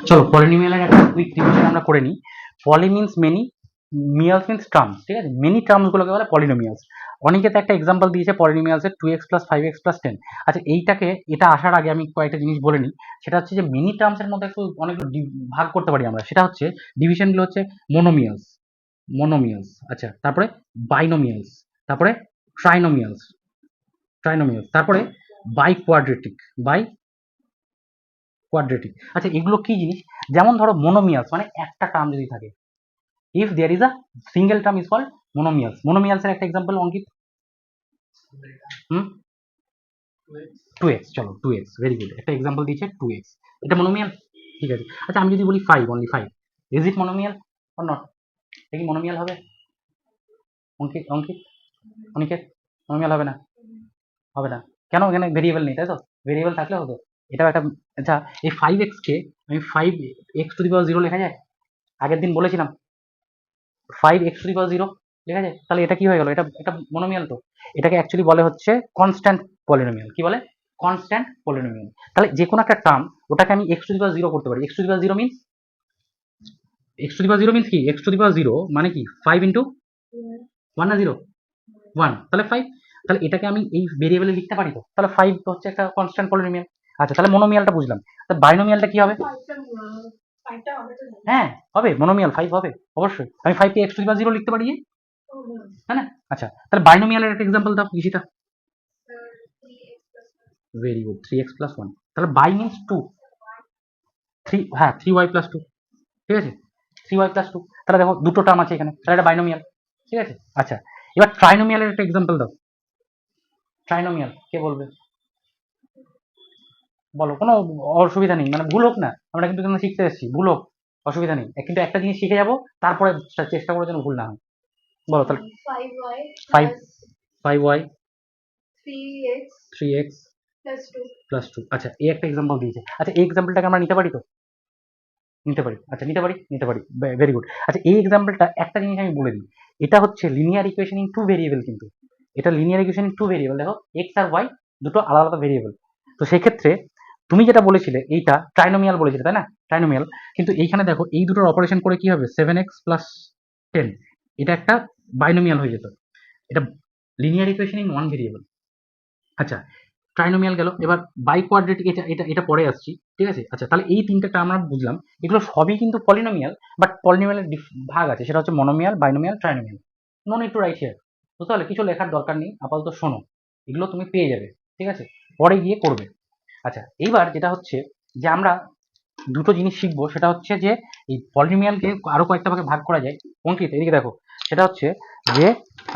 চলো পলিনোমিয়ালের একটা quick revision আমরা করে নিই। পলি মিনস মেনি, মিয়ালস মিনস টার্মস, ঠিক আছে? মেনি টার্মসগুলোকে বলে পলিনোমিয়ালস। অনেকেতে একটা এক্সাম্পল দিয়েছে পলিনোমিয়ালসের 2x + 5x + 10। আচ্ছা এইটাকে, এটা আসার আগে আমি কয়েকটা জিনিস বলে নিই। সেটা হচ্ছে যে মেনি টার্মসের মধ্যে একটু অনেকগুলো ভাগ করতে পারি আমরা। সেটা হচ্ছে ডিভিশনগুলো হচ্ছে মোনোমিয়ালস, মোনোমিয়ালস, আচ্ছা তারপরে বাইনোমিয়ালস, তারপরে ট্রাইনোমিয়ালস, ট্রাইনোমিয়ালস, তারপরে বাই কোয়াড্রেটিক, বাই কোয়াড্রেটিক। আচ্ছা এগুলো কি জিনিস? যেমন ধরো মোনোমিয়ালস মানে একটা টার্ম যদি থাকে, if there is a single term is called monomials. মোনোমিয়ালসের একটা এক্সাম্পল অঙ্কিত। হুম, 2x, চলো 2x, ভেরি গুড, একটা এক্সাম্পল দিয়েছে 2x, এটা মোনোমিয়াল, ঠিক আছে। আচ্ছা আমি যদি বলি 5, only 5, is it monomial or not? এটা কি মোনোমিয়াল হবে? অঙ্কিত, অঙ্কিত, অনিকেত, মোনোমিয়াল হবে না? হবে না কেন? এখানে ভেরিয়েবল নেই, তাই তো? ভেরিয়েবল থাকলে হতো। এটাও একটা। আচ্ছা এই 5x কে আমি 5x⁻0 লেখা যায়? আগের দিন বলেছিলাম 5x⁻0 লেখা যায়, তাহলে এটা কি হয়ে গেল? এটা এটা মনোমিয়াল তো। এটাকে অ্যাকচুয়ালি বলে হচ্ছে কনস্ট্যান্ট পলিনোমিয়াল। কি বলে? Constant polynomial. তাহলে যে কোনো একটা টার্ম, ওটাকে আমি x⁻0 করতে পারি। x⁻0 মিনস, x⁻0 মিনস কি? x⁻0 মানে কি? 5 ইন্টু 1 না 0? 1, তাহলে 5। তাহলে এটাকে আমি এই ভেরিয়েবলে লিখতে পারি তো। তাহলে 5 তো হচ্ছে একটা কনস্ট্যান্ট পলিনোমিয়াল। আচ্ছা তাহলে মনোমিয়ালটা বুঝলাম। তাহলে বাইনোমিয়ালটা কি হবে? হ্যাঁ হবে, মনোমিয়াল 5 হবে অবশ্যই। আমি 5 কে x⁻0 লিখতে পারি, তাই না? আচ্ছা তাহলে বাইনোমিয়ালের একটা এক্সাম্পল দাও ঈশিতা। Very good, 3x + 1। তাহলে বাই মিনস 2, 3, হ্যাঁ 3y + 2, ঠিক আছে? 3y + 2, তাহলে দেখো দুটো টার্ম আছে এখানে, তাহলে এটা বাইনোমিয়াল, ঠিক আছে? আচ্ছা এবার ট্রাইনোমিয়ালের একটা এক্সাম্পল দাও। ট্রাইনোমিয়াল কে বলবে? বলো, কোনো অসুবিধা নেই, মানে ভুল হোক না, আমরা কিন্তু এখানে শিখতে এসেছি, ভুল হোক অসুবিধা নেই, কিন্তু একটা জিনিস শিখে যাবো, তারপরে চেষ্টা করে যেন ভুল না হয়। বলো তাহলে। 5, 5y 3x + 2। আচ্ছা এই একটা এক্সাম্পল দিয়েছে। আচ্ছা এই এক্সাম্পলটাকে আমরা নিতে পারি তো? নিতে পারি, আচ্ছা নিতে পারি, নিতে পারি, ভেরি গুড। আচ্ছা এই এক্সাম্পলটা একটা জিনিস আমি বলে দিই, এটা হচ্ছে linear equation in two variable, কিন্তু এটা linear equation in two variable. দেখো এক্স আর ওয়াই দুটো আলাদা আলাদা ভেরিয়েবল। তো সেক্ষেত্রে তুমি যেটা বলেছিলে এইটা ট্রাইনোমিয়াল বলেছিলে, তাই না? ট্রাইনোমিয়াল। কিন্তু এইখানে দেখো এই দুটোর অপারেশন করে কি হবে? 7x + 10, এটা একটা বাইনোমিয়াল হয়ে যেত। এটা linear equation in one variable. আচ্ছা ট্রাইনোমিয়াল গেল, এবার বাই কোয়াড্রেটিক, এটা এটা এটা পরে আসছি, ঠিক আছে? আচ্ছা তাহলে এই তিনটা টার্ম আমরা বুঝলাম, এগুলো সবই কিন্তু পলিনোমিয়াল, বাট পলিনোমিয়ালের ভাগ আছে, সেটা হচ্ছে monomial, binomial, trinomial. No need to write here, বুঝতে পারলে? কিছু লেখার দরকার নেই, আপাতত শোনো, এগুলো তুমি পেয়ে যাবে, ঠিক আছে? পরে গিয়ে করবে। আচ্ছা এইবার যেটা হচ্ছে যে আমরা দুটো জিনিস শিখবো, সেটা হচ্ছে যে এই পলিনোমিয়ালকে আরো কয়েকটা ভাগে ভাগ করা যায়। অঙ্কিত এদিকে দেখো, সেটা হচ্ছে যে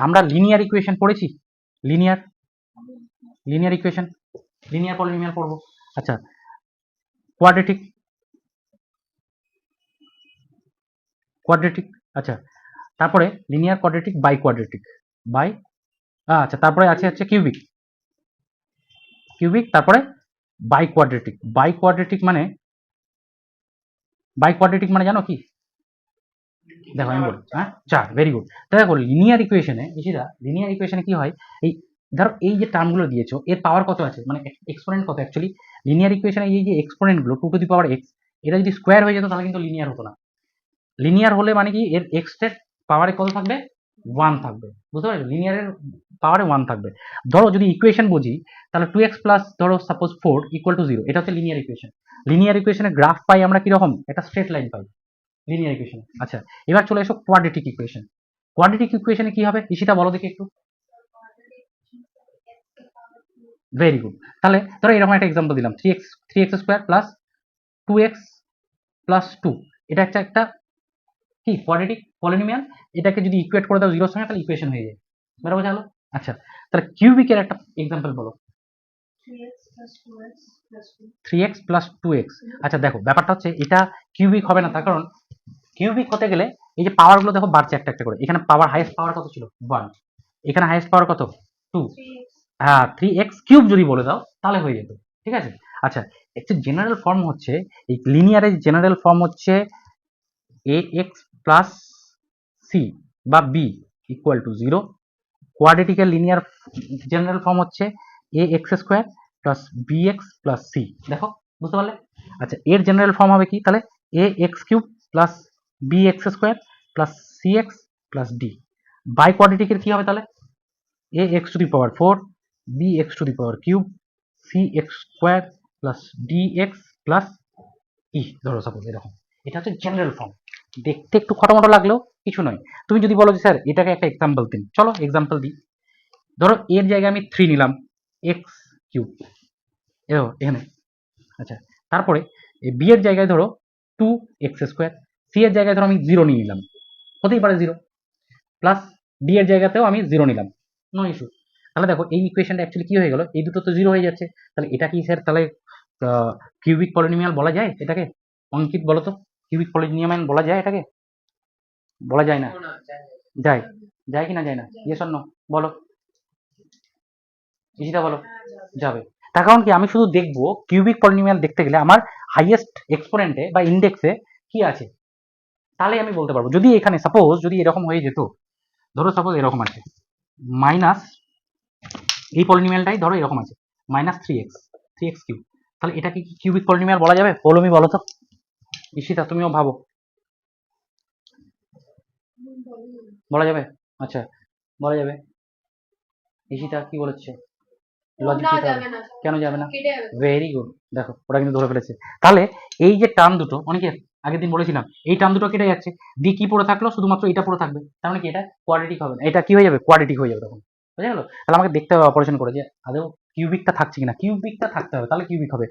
আমরা লিনিয়ার ইকুয়েশন পড়েছি, linear, linear equation, linear polynomial পড়বো। আচ্ছা কোয়াড্রেটিক, কোয়াড্রেটিক, আচ্ছা তারপরে linear quadratic, biquadratic, bi, আচ্ছা তারপরে আছে হচ্ছে কিউবিক, কিউবিক, তারপরে বাই কোয়াড্রেটিক। বাই কোয়াড্রেটিক মানে, বাই কোয়াড্রেটিক মানে জানো কি? দেখো আমি বলি, হ্যাঁ 4, ভেরি গুড। দেখো লিনিয়ার ইকুয়েশনে, ইশিরা লিনিয়ার ইকুয়েশনে কি হয়? এই ধরো এই যে টার্মগুলো দিয়েছো, এর পাওয়ার কত আছে, মানে এক্সপোনেন্ট কত অ্যাকচুয়ালি? লিনিয়ার ইকুয়েশনে এই যে এক্সপোনেন্টগুলো 2⁻x, এটা যদি স্কোয়ার হয়ে যেত তাহলে কিন্তু লিনিয়ার হতো না। লিনিয়ার হলে মানে কি, এর এক্স এর পাওয়ারে কত থাকবে? 1 থাকবে, বুঝতে পারছো? লিনিয়ারের পাওয়ারে 1 থাকবে। ধরো যদি ইকুয়েশন বুঝি, তাহলে 2x প্লাস ধরো সাপোজ 4 = 0, এটা হচ্ছে লিনিয়ার ইকুয়েশন। লিনিয়ার ইকুয়েশনের গ্রাফ পাই আমরা কিরকম? একটা স্ট্রেট লাইন পাই লিনিয়ার ইকুয়েশন। আচ্ছা এবার চলে এসো কোয়াড্রেটিক ইকুয়েশন। কোয়াড্রেটিক ইকুয়েশনে কি হবে ঈশিতা বলো দেখি একটু। Very good. তাহলে ধরো এরকম একটা এক্সাম্পল দিলাম, 3x² + 2x + 2, এটা একটা একটা কি কোয়াড্রেটিক পলিনোমিয়াল। এটাকে যদি ইকুয়েট করে দাও 0 এর সঙ্গে, তাহলে ইকুয়েশন হয়ে যায়। বেরো বোঝা গেল? আচ্ছা তাহলে কিউবিকের একটা এক্সাম্পল বলো। 3x + 2x। আচ্ছা দেখো ব্যাপারটা হচ্ছে এটা কিউবিক হবে না, তার কারণ কিউবিক হতে গেলে এই যে পাওয়ার গুলো দেখো বাড়ছে একটা একটা করে। এখানে পাওয়ার, হাইয়েস্ট পাওয়ার কত ছিল? 1, এখানে হাইয়েস্ট পাওয়ার কত? 2। হ্যাঁ 3x³ যদি বলে দাও তাহলে হয়ে যেত, ঠিক আছে? আচ্ছা একটা জেনারেল ফর্ম হচ্ছে, এই লিনিয়ারের জেনারেল ফর্ম হচ্ছে ax + c বা b = 0। কোয়াড্রেটিক্যাল লিনিয়ার জেনারেল ফর্ম হচ্ছে ax² + bx + c। দেখো বুঝতে পারলে? আচ্ছা, এর জেনারেল ফর্ম হবে কি তাহলে? A X cube plus B X square plus C X plus D. বাই কোয়াড্রেটিকের কি হবে তাহলে? A X to the power 4 B X to the power cube C X square plus D X plus E, ধরো suppose এরকম। এটা হচ্ছে general form. দেখতে একটু খটোমটো লাগলেও কিছু নয়। তুমি যদি বলো যে স্যার এটাকে একটা এক্সাম্পল দিন, চলো এক্সাম্পল দিই। ধরো এর জায়গায় আমি 3 নিলাম এক্স কিউব এখানে। আচ্ছা, তারপরে বি এর জায়গায় ধরো 2 এক্স স্কোয়ার, সি এর জায়গায় ধরো আমি 0 নিয়ে নিলাম, হতেই পারে 0, প্লাস ডি এর জায়গাতেও আমি 0 নিলাম, নো ইস্যু। তাহলে দেখো এই ইকুয়েশনটা অ্যাকচুয়ালি কি হয়ে গেল, এই দুটো তো 0 হয়ে যাচ্ছে। তাহলে এটা কি স্যার তাহলে কিউবিক পলিনোমিয়াল বলা যায় এটাকে? অঙ্কিত বলো তো, কিউবিক পলিনোমিয়াল বলা যায় এটাকে? বলা যায় না? যায়। যায় কি না যায় না? ইয়েস অর নো বলো, ইজিটা বলো। যাবে। তার কারণ কি, আমি শুধু দেখবো কিউবিক পলিনোমিয়াল দেখতে গেলে আমার হাইয়েস্ট এক্সপোনেন্টে বা ইন্ডেক্সে কি আছে, তাহলে আমি বলতে পারবো। যদি এখানে সাপোজ যদি এরকম হয়ে যেত, ধরো সাপোজ এরকম আছে মাইনাস, এই পলিনোমিয়ালটাই ধরো এরকম আছে মাইনাস 3x কিউব, তাহলে এটা কি কিউবিক পলিনোমিয়াল বলা যাবে? পৌলমি বলো তো, ঈশিতা তুমিও ভাবো, বলা যাবে? আচ্ছা, বলা যাবে। ঈশিতা কি বলেছে? লজিক দিতে হবে। কেন যাবে না? ভেরি গুড, দেখো ওরা কিন্তু ধরে ফেলেছে। তাহলে এই যে টার্ম দুটো, অনেকে আগের দিন বলেছিলাম এই টার্ম দুটো কেটে যাচ্ছে, ডি কি পড়ে থাকলো, শুধুমাত্র এটা পড়ে থাকবে। তার মানে কি এটা কোয়াড্রেটিক হবে না, এটা কি হয়ে যাবে? কোয়াড্রেটিক হয়ে যাবে তখন, বুঝা গেল? তাহলে আমাকে দেখতে হবে অপারেশন করে যে আদৌ কিউবিকটা থাকছে কিনা। কিউবিকটা থাকতে হবে, তাহলে কিউবিক হবে।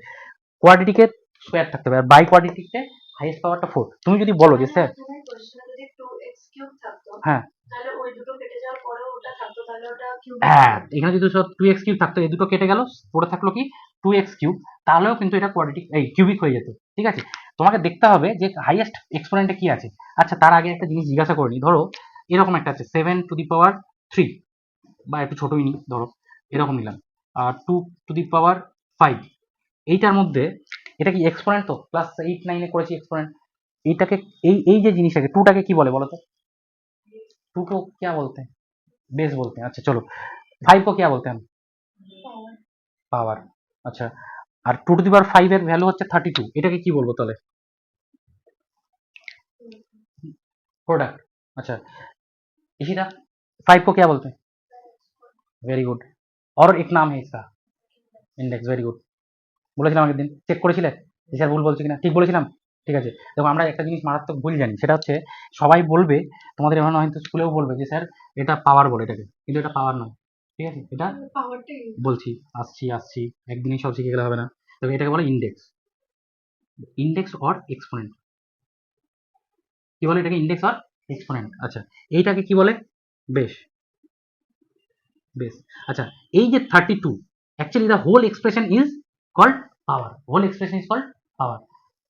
কোয়াড্রেটিকের স্কোয়ার থাকতে হবে, আর বাই কোয়াড্রেটিকতে হাইয়েস্ট পাওয়ারটা 4। তুমি যদি বলো যে স্যার, হ্যাঁ হ্যাঁ, এখানে যদি সব 2x কিউব থাকতো, এই দুটো কেটে গেল, পড়ে থাকলো কি 2x কিউব, তাহলেও কিন্তু এটা কোয়াড্রেটিক এই কিউবিক হয়ে যেত। ঠিক আছে, তোমাকে দেখতে হবে যে হাইয়েস্ট এক্সপোনেন্টে কি আছে। আচ্ছা, তার আগে একটা জিনিস জিজ্ঞাসা করে নি। ধরো এরকম একটা আছে 7 টু দি পাওয়ার 3, বা একটু ছোটই নি, ধরো এরকম নিলাম, আর 2 টু দি পাওয়ার 5। এইটার মধ্যে এটা কি এক্সপোনেন্ট? তো ক্লাস 8 9 করেছি এক্সপোনেন্ট। এইটাকে এই যে জিনিসটাকে 2টাকে কি বলে বলো তো? 2 को क्या बोलते हैं? बेस बोलते हैं। अच्छा चलो, 5 को क्या बोलते हैं हम? পাওয়ার। আচ্ছা, আর 2 টু দি পাওয়ার 5 এর ভ্যালু হচ্ছে 32, এটাকে কি বলবো তাহলে? प्रोडक्ट। अच्छा, इसी तरह 5 को क्या बोलते हैं? Very good. और एक नाम है इसका, इंडेक्स। वेरी गुड, বলেছিলাম আগের দিন, চেক করেছিলে যে স্যার ভুল বলছি কিনা? ঠিক বলেছিলাম? ঠিক আছে, দেখো আমরা একটা জিনিস মারাত্মক ভুল জানি, সেটা হচ্ছে সবাই বলবে, তোমাদের এমন হয়তো স্কুলেও বলবে যে স্যার এটা পাওয়ার বলে এটাকে, কিন্তু এটা পাওয়ার নয়। ঠিক আছে, এটা বলছি, আসছি একদিনই সব শিখে গেলে হবে না। তবে এটাকে বলে ইন্ডেক্স, ইন্ডেক্স অর এক্সপোনেন্ট। কি বলে এটাকে? Index or exponent. আচ্ছা, এইটাকে কি বলে? বেশ, বেশ। আচ্ছা, এই যে 32, actually the whole expression is called power. Whole expression is called power.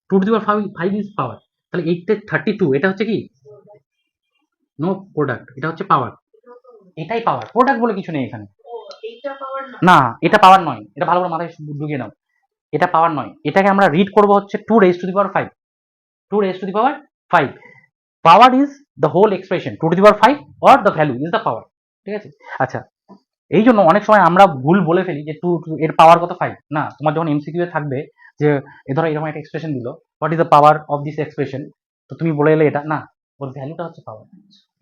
2 to the power 5 is power. তাহলে এইটা 32, এটা হচ্ছে কি? নো প্রোডাক্ট, এটা হচ্ছে পাওয়ার। এটাই পাওয়ার, প্রোডাক্ট বলে কিছু নেই এখানে। না, এটা পাওয়ার নয়, এটা ভালো করে মাথায় ঢুকিয়ে নাও। এটা পাওয়ার নয়, এটাকে আমরা রিড করবো হচ্ছে 2 raise to the power 5। 2 raise to the power 5। Power is the whole expression, 2 to the power 5 or the value is the power. ঠিক আছে? আচ্ছা, এই জন্য অনেক সময় আমরা ভুল বলে ফেলি যে 2 এর পাওয়ার কত? 5। না, তোমার যখন এমসিকিউ এ থাকবে যে ধরো এরকম একটা এক্সপ্রেশন দিল, what is the power of this expression, তো তুমি বলে এলে এটা না, ওর ভ্যালুটা হচ্ছে পাওয়ার।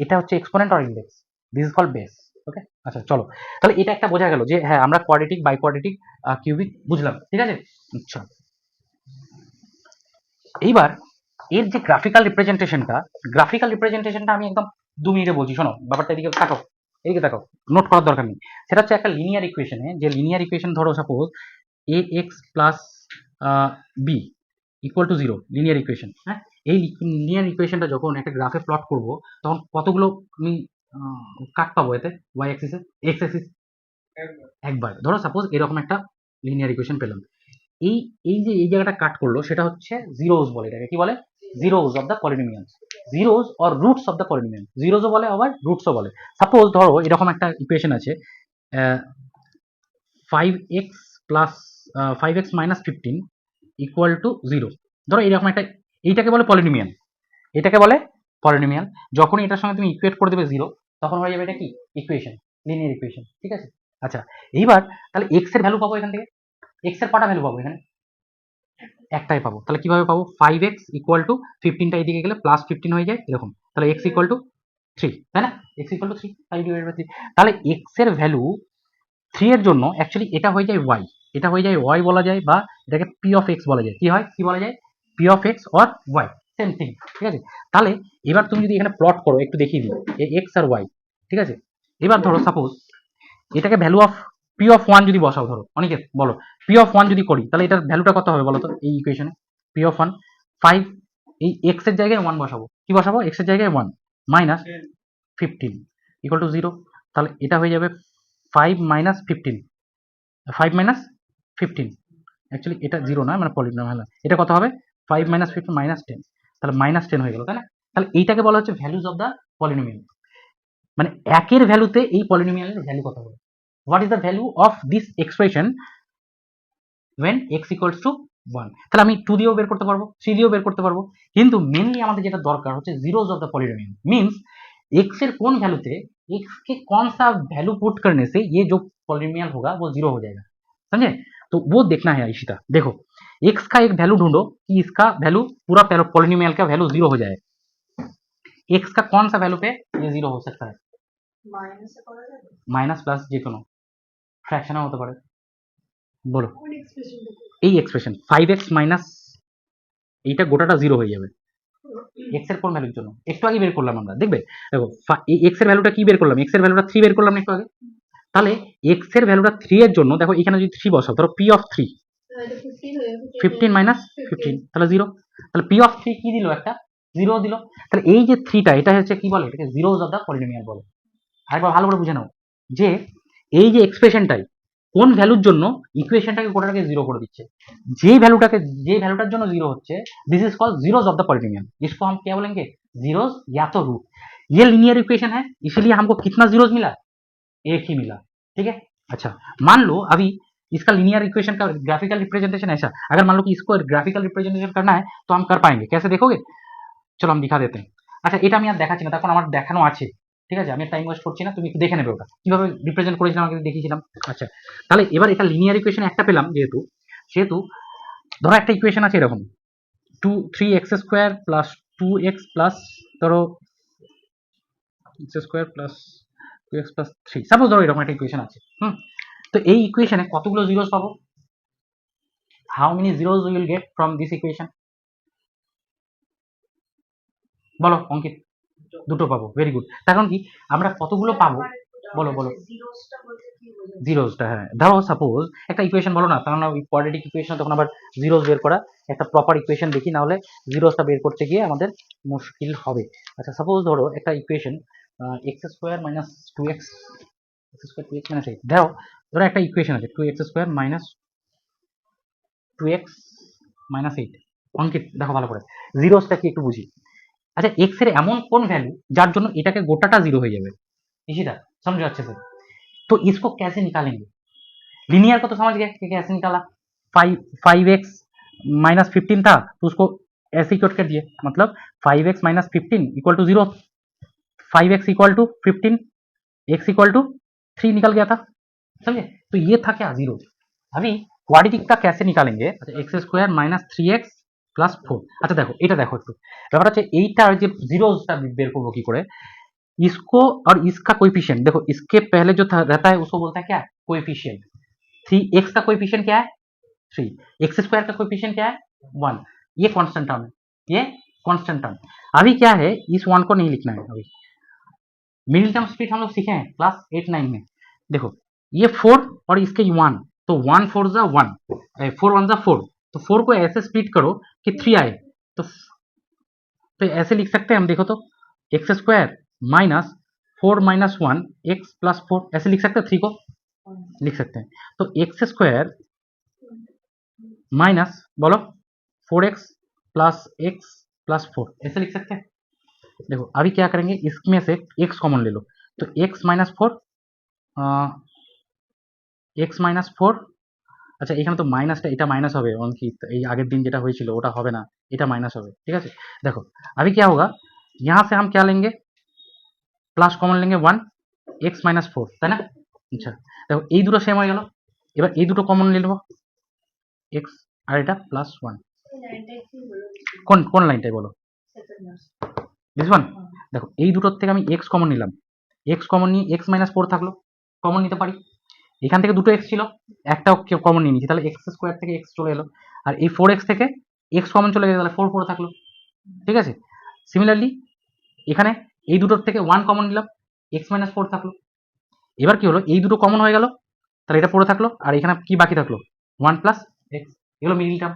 এটা হচ্ছে exponent or index, this is called base. Okay, আচ্ছা চলো, তাহলে এটা একটা বোঝা গেল যে হ্যাঁ আমরা কোয়াড্রেটিক বাই কোয়াড্রেটিক কিউবিক বুঝলাম। ঠিক আছে, আচ্ছা এইবার এর যে গ্রাফিক্যাল রিপ্রেজেন্টেশনটা আমি একদম 2 মিনিটে বলছি, শোনো ব্যাপারটা, এদিকে তাকাও, এদিকে তাকাও, নোট করার দরকার নেই। সেটা হচ্ছে একটা লিনিয়ার ইকুয়েশনে, যে লিনিয়ার ইকুয়েশন ধরো suppose A X plus B equal to 0, linear equation. হ্যাঁ, এই লিনিয়ার ইকুয়েশনটা যখন একটা গ্রাফে প্লট করব, তখন কতগুলো আমি কাট পাবো এতে? ওয়াই অ্যাক্সিসে, এক্স অ্যাক্সিস একবার। ধরো সাপোজ এরকম একটা লিনিয়ার ইকুয়েশন পেলাম, এই এই যে এই জায়গাটা কাট করলো, সেটা হচ্ছে জিরোজ বলে এটাকে। কি বলে? Zeros of the polynomial, zeros or roots of the polynomial. জিরোজও বলে আবার রুটসও বলে। সাপোজ ধরো এরকম একটা ইকুয়েশন আছে 5x plus 5x minus 15 equal to 0। ধরো এরকম একটা, এইটাকে বলে পলিনোমিয়াল, এটাকে বলে পলিনোমিয়াল। যখন এটার সঙ্গে তুমি ইকুয়েট করে দেবে 0, তখন হয়ে যাবে এটা কি? Equation, linear equation. ঠিক আছে, আচ্ছা এইবার তাহলে এক্স এর ভ্যালু পাবো এখান থেকে, এক্স এর কটা ভ্যালু পাবো এখানে? একটাই পাবো। তাহলে কিভাবে পাবো? 5x ইকুয়াল টু 15টা এদিকে গেলে প্লাস 15 হয়ে যায় এরকম। তাহলে x ইকুয়াল টু 3, তাই না? x equal to 3, 5/3। তাহলে x এর ভ্যালু 3 এর জন্য অ্যাকচুয়ালি এটা হয়ে যায় y, এটা হয়ে যায় y বলা যায়, বা এটাকে p অফ x বলা যায়। কি হয়? কি বলা যায়? p of x or y, same thing, ঠিক আছে? তাহলে এবার তুমি যদি এখানে প্লট করো, একটু দেখিয়ে দিই এই x আর y, ঠিক আছে? এবার ধরো সাপোজ এটাকে ভ্যালু অফ p অফ 1 যদি বসাও, ধরো অনেকে বলো p অফ 1 যদি করি, তাহলে এটার ভ্যালুটা কত হবে বলো তো এই ইকুয়েশনে? p অফ 1 5, এই x এর জায়গায় 1 বসাবো। কি বসাবো? x এর জায়গায় 1 মাইনাস 15 ইকুয়াল টু 0। তাহলে এটা হয়ে যাবে 5 মাইনাস 15, 5 মাইনাস 15, অ্যাকচুয়ালি এটা 0 না, মানে পলিনোমিয়াল। এটা কত হবে? 5 মাইনাস 15 মাইনাস 10, তাহলে মাইনাস 10 হয়ে গেল, তাই না? তাহলে এইটাকে বলা হচ্ছে ভ্যালুজ অফ দ্য পলিনোমিয়াল, মানে একের ভ্যালুতে এই পলিনোমিয়ালের ভ্যালু কত হবে। What is the value of this expression when x equals to 1? তাহলে আমি 2 দিয়েও বের করতে পারবো, 3 দিয়েও বের করতে পারবো, কিন্তু মেনলি আমাদের যেটা দরকার হচ্ছে zeros of the polynomial, means x এর কোন ভ্যালুতে x के कौन सा वैल्यू पुट करने से ये जो पॉलिनोमियल होगा वो 0 हो जाएगा, समझे? तो वो देखना है इशिता। देखो x का एक वैल्यू ढूंढो कि इसका वैल्यू पूरा पॉलिनोमियल का वैल्यू 0 हो जाए। x का कौन सा वैल्यू पे ये 0 हो सकता है? माइनस प्लस যে কোনো ফ্র্যাকশনও হতে পারে। বলো এই এক্সপ্রেশন 5x মাইনাস এইটা গোটাটা 0 হয়ে যাবে x এর কোন ভ্যালুর জন্য? একটু আগে বের করলাম আমরা, দেখবে দেখো এই x এর ভ্যালুটা কি বের করলাম? x এর ভ্যালুটা 3 বের করলাম না একটু আগে? তাহলে x এর ভ্যালুটা 3 এর জন্য দেখো এখানে যদি 3 বসাও, ধরো p অফ 3 15 মাইনাস 15, তাহলে 0। তাহলে p অফ 3 কি দিল? একটা 0 দিল। তাহলে এই যে 3টা, এটা হচ্ছে কি বলে? এটাকে জিরোজ অফ দ্য পলিনোমিয়াল বলে। আরেকবার ভালো করে বুঝে নাও যে এই যে এক্সপ্রেশনটাই কোন ভ্যালুর জন্য ইকুয়েশনটাকে গোটাটাকে 0 করে দিচ্ছে। যে ভ্যালুটার জন্য 0 হচ্ছে, this is called zeros of the polynomial. इसको हम क्या बोलेंगे? जीरोस या तो रूट। ये लीनियर इक्वेशन है, इसलिए हमको कितना जीरोस मिला? एक ही मिला, ठीक है? अच्छा, मान लो अभी इसका लीनियर इक्वेशन का ग्राफिकल रिप्रेजेंटेशन ऐसा, अगर मान लो कि इसको ग्राफिकल रिप्रेजेंटेशन करना है तो हम कर पाएंगे। कैसे देखोगे? চলো আমি দেখা দিতে। আচ্ছা এটা আমি আর দেখাচ্ছি না, তখন আমার দেখানো আছে, ঠিক আছে? আমি টাইম ওয়েস্ট করছি না, তুমি একটু দেখে নেবে ওটা কিভাবে রিপ্রেজেন্ট করেছিলাম, আমাকে দেখিয়েছিলাম। আচ্ছা তাহলে এবার এটা লিনিয়ার ইকুয়েশন একটা পেলাম, যেহেতু সেহেতু ধরো একটা ইকুয়েশন আছে এরকম 3x square plus 2x plus ধরো x square plus 2x plus 3, suppose ধরো এরকম একটা ইকুয়েশন আছে। তো এই ইকুয়েশনে কতগুলো জিরোস পাবো? How many zeros we will get from this equation? বলো অঙ্কিত। দুটো পাবো, ভেরি গুড। তখন কি আমরা কতগুলো পাবো? বলো বলো। জিরোসটা, হ্যাঁ ধরো সাপোজ একটা ইকুয়েশন বলো না, তখন ওই কোয়াড্রেটিক ইকুয়েশন তখন আবার জিরোস বের করা একটা প্রপার ইকুয়েশন দেখি, না হলে জিরোসটা বের করতে গিয়ে আমাদের মুশকিল হবে। আচ্ছা সাপোজ ধরো একটা equation x square minus 2x, x square 2x minus 8, ধরো একটা ইকুয়েশন আছে 2x square minus 2x minus 8। অঙ্কিত দেখো ভালো করে, জিরোসটা কি একটু বুঝি। अच्छा x এর এমন কোন ভ্যালু যার জন্য এটাকে গোটাটা 0 হয়ে যাবে? इशिता समझ अच्छे से? तो इसको कैसे निकालेंगे? लीनियर को तो समझ गए कि कैसे निकाला। 5x माइनस 15 था तो उसको ऐसे ही कट कर दिए, मतलब 5x minus 15 equal to 0, 5x equal to 15, x equal to 3 निकल गया था, समझे? तो ये था क्या? 0। अभी क्वाड्रेटिक का कैसे निकालेंगे? अच्छा x square minus 3x plus 4। अच्छा देखो এটা দেখো একটু ব্যাপারটা হচ্ছে এইটার যে জিরোসটা বের করবো কি করে, इसको और इसका कोएफिशिएंट देखो, इसके पहले जो रहता है उसको बोलता है क्या? कोएफिशिएंट। 3x का कोएफिशिएंट क्या है? 3। एक्स स्क्वायर का कोएफिशिएंट क्या है? 1। ये कांस्टेंट टर्म है, ये कांस्टेंट टर्म। अभी क्या है, इस 1 को नहीं लिखना है। अभी मिडिल टर्म स्प्लिट हम लोग सीखे हैं क्लास 8-9 में। देखो ये 4 और इसके 1, तो 1 4 जा 1, 4 1 जा 4, तो 4 को ऐसे स्प्लिट करो कि 3 आए, तो ऐसे लिख सकते हैं हम। देखो तो x square minus 4 minus 1 x plus 4, ऐसे लिख सकते हैं। 3 को लिख सकते हैं, तो एक्स स्क्वायर माइनस बोलो 4x प्लस 4, ऐसे लिख सकते हैं। देखो अभी क्या करेंगे, इसमें से x कॉमन ले लो, तो x माइनस 4, x माइनस 4। আচ্ছা এখানে তো মাইনাসটা, এটা মাইনাস হবে অঙ্কিত, এই আগের দিন যেটা হয়েছিল ওটা হবে না, এটা মাইনাস হবে, ঠিক আছে? देखो अभी क्या होगा, यहाँ से हम क्या लेंगे, প্লাস কমন लेंगे 1 x माइनस 4, তাই না? আচ্ছা দেখো এই দুটো সেম হয়ে গেল, এবার এই দুটো কমন নিয়ে নেব x আর এটা প্লাস 1, কোন কোন লাইনটাই বলো, দিস ওয়ান। দেখো এই দুটোর থেকে আমি এক্স কমন নিলাম, এক্স কমন নিয়ে এক্স মাইনাস ফোর থাকলো, কমন নিতে পারি। এখান থেকে দুটো এক্স ছিল, একটাও কমন নিয়ে নিচ্ছি, তাহলে এক্স স্কোয়ার থেকে এক্স চলে এলো, আর এই ফোর এক্স থেকে এক্স কমন চলে গেছে, তাহলে ফোর ফোর থাকলো। ঠিক আছে, সিমিলারলি এখানে এই দুটোর থেকে ওয়ান কমন নিলাম, এক্স মাইনাস ফোর থাকলো। এবার কি হলো, এই দুটো কমন হয়ে গেল, তাহলে এটা পড়ে থাকলো, আর এখানে কি বাকি থাকলো, ওয়ান প্লাস এক্স। এগুলো মিডিল টার্ম।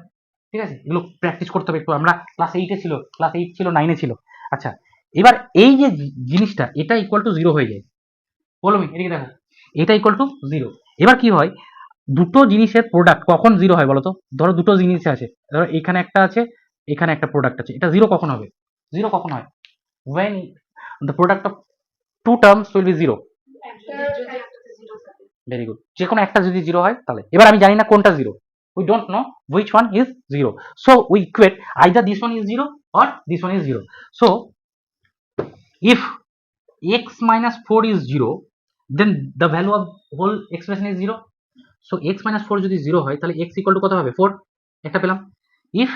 ঠিক আছে, এগুলো প্র্যাকটিস করতে হবে একটু, আমরা ক্লাস এইটে ছিল, ক্লাস এইট ছিল, নাইনে ছিল। আচ্ছা, এবার এই যে জিনিসটা, এটা ইকুয়াল টু জিরো হয়ে যায়, বলো এদিকে দেখো, এটা ইকুয়াল টু জিরো। এবার কি হয়, দুটো জিনিসের প্রোডাক্ট কখন জিরো হয় বলো তো? ধরো দুটো জিনিস আছে, ধরো এখানে একটা আছে, এখানে একটা প্রোডাক্ট আছে, এটা জিরো কখন হবে? জিরো কখন হয়? when the product of two terms will be zero. Very good, যে কোনো একটা যদি জিরো হয় তাহলে। এবার আমি জানি না কোনটা zero, we don't know which one is zero, so we equate either this one is zero or this one is zero. So if x minus 4 is zero, then the value of whole expression is zero. So x minus 4 যদি zero হয়, তাহলে x equal to কত হবে? 4, একটা পেলাম। if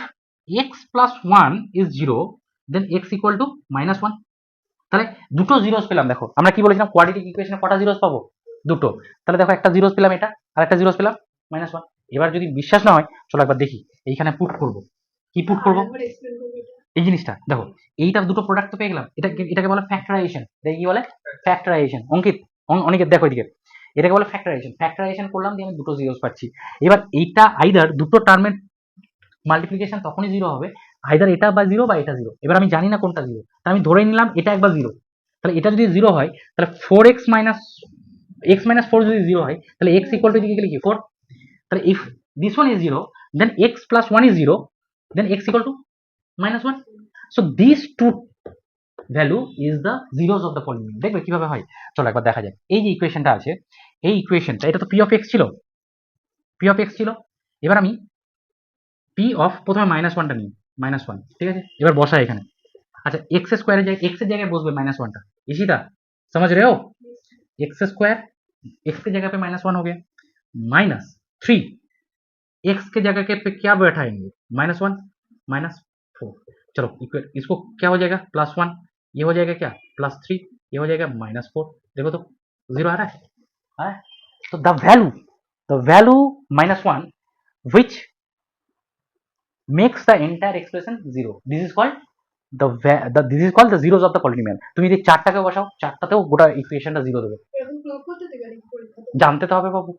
x plus 1 is zero, then x equal to minus 1. তাহলে দুটো zeros পেলাম। দেখো আমরা কি বলেছিলাম, কোয়াড্রেটিক ইকুয়েশনে কটা জিরোস পাবো? দুটো। তাহলে দেখো একটা জিরোস পেলাম এটা, আর একটা জিরোস পেলাম মাইনাস ওয়ান। এবার যদি বিশ্বাস না হয়, চলো একবার দেখি, এইখানে পুট করব। কি পুট করব? এই জিনিসটা দেখো, এইটা দুটো প্রোডাক্ট তো পেয়ে গেলাম, এটাকে বলে ফ্যাক্টরাইজেশন। এটা কি বলে? ফ্যাক্টরাইজেশন। অঙ্কিত, অনেকে দেখো এদিকে, এটাকে বলে ফ্যাক্টরাইজেশন। ফ্যাক্টরাইজেশন করলাম দিয়ে আমি দুটো জিরোস পাচ্ছি। এবার এইটা আইদার দুটো টার্মের মাল্টিপ্লিকেশন তখনই জিরো হবে, আইদার এটা বা জিরো বা এটা জিরো। এবার আমি জানি না কোনটা জিরো, তা আমি ধরে নিলাম এটা একবার জিরো। তাহলে এটা যদি জিরো হয়, তাহলে ফোর এক্স মাইনাস ফোর যদি জিরো হয়, তাহলে এক্স ইকুয়াল টু দিকে গেলে কি ফোর। তাহলে if this one is zero, then X plus one is zero, then X equal to minus one. So this two value is the zeros of the polynomial. দেখবে কিভাবে হয়, চলো একবার দেখা যায়। এই যে ইকুয়েশনটা আছে, এই ইকুয়েশনটা, এটা তো পি অফ এক্স ছিল, পি অফ এক্স ছিল। এবার আমি পি অফ প্রথমে মাইনাস ওয়ানটা নিই, মাইনাস ওয়ান। ঠিক আছে, এবার বসা এখানে। अच्छा एक्स स्क्वायर एक्स जगह बसबे माइनस वन टा, इसी था, समझ रहे हो? एक्स स्क्वायर एक्स की जगह पे माइनस वन हो गया, माइनस थ्री एक्स के जगह के पे क्या बैठाएंगे? Minus one, minus four. चलो इसको क्या हो जाएगा? प्लस वन, ये हो जाएगा क्या? प्लस थ्री, ये हो जाएगा माइनस फोर। देखो तो जीरो आ रहा है, तो the value minus one which makes the entire expression zero, this is called this is called the zeros of the polynomial. তুমি যদি চারটাকে বসাও, চারটাতেও গোটা ইকুয়েশনটা জিরো দেবে। জানতে তো হবে বাবু,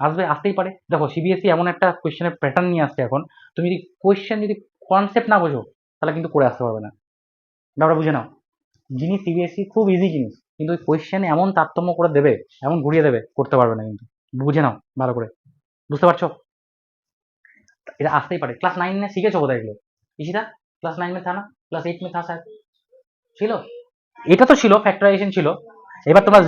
আসবে, আসতেই পারে। দেখো সিবিএসই এমন একটা কোয়েশ্চেনের প্যাটার্ন নিয়ে আসছে এখন, তুমি যদি কোয়েশ্চেন যদি কনসেপ্ট না বোঝো, তাহলে কিন্তু করে আসতে পারবে না। ব্যাপারটা বুঝে নাও, জিনিস সিবিএসই খুব ইজি জিনিস, কিন্তু ওই কোয়েশ্চেনে এমন তারতম্য করে দেবে, এমন ঘুরিয়ে দেবে, করতে পারবে না কিন্তু। বুঝে নাও ভালো করে, বুঝতে পারছো? এটা আসতেই পারে। ক্লাস 9 में শিখেছো বোধহয় এগুলো, ইশিতা ক্লাস 9 में था ना, ক্লাস 8 में था शायद, ছিল। এটা তো ছিল, ফ্যাক্টরাইজেশন ছিল। এবার তোমরা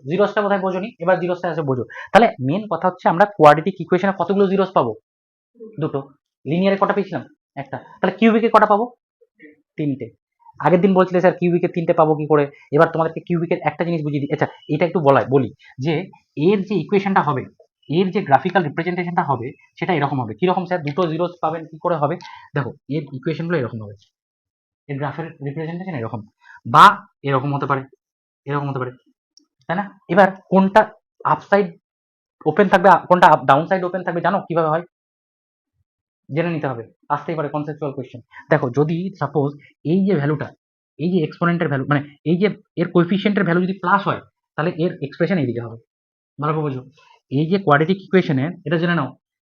জিরোসটা কোথায় বোঝোনি, এবার জিরোসটা এসে বোঝো। তাহলে মেন কথা হচ্ছে আমরা কোয়াড্রেটিক ইকুয়েশনে কতগুলো জিরোস পাবো? দুটো। লিনিয়ারে কটা পেয়েছিলাম? একটা। তাহলে কিউবিকে কটা পাবো? তিনটে। আগের দিন বলছিলে স্যার কিউবিকে তিনটে পাবো কি করে? এবার তোমাদেরকে কিউবিকের একটা জিনিস বুঝিয়ে দিই। আচ্ছা এটা একটু বলি যে এর যে ইকুয়েশনটা হবে, এর যে গ্রাফিক্যাল রিপ্রেজেন্টেশনটা হবে, সেটা এরকম হবে। কিরকম স্যার? দুটো জিরোস পাবেন কি করে হবে? দেখো এর ইকুয়েশনগুলো এরকম হবে, এর গ্রাফের রিপ্রেজেন্টেশন এরকম, বা এরকম হতে পারে, এরকম হতে পারে, তাই না? এবার কোনটা আপসাইড ওপেন থাকবে, কোনটা ডাউন সাইড ওপেন থাকবে, জানো কিভাবে হয়? জেনে নিতে হবে, আসতেই পারে কনসেপচুয়াল কোয়েশ্চেন। দেখো যদি সাপোজ এই যে ভ্যালুটা, এই যে এক্সপোনেন্টের ভ্যালু, মানে এই যে এর কোএফিসিয়েন্টের ভ্যালু যদি প্লাস হয়, তাহলে এর এক্সপ্রেশন এইদিকে হবে। ভালো করে বোঝো, এই যে কোয়াড্রেটিক ইকুয়েশনে এটা জেনে নাও,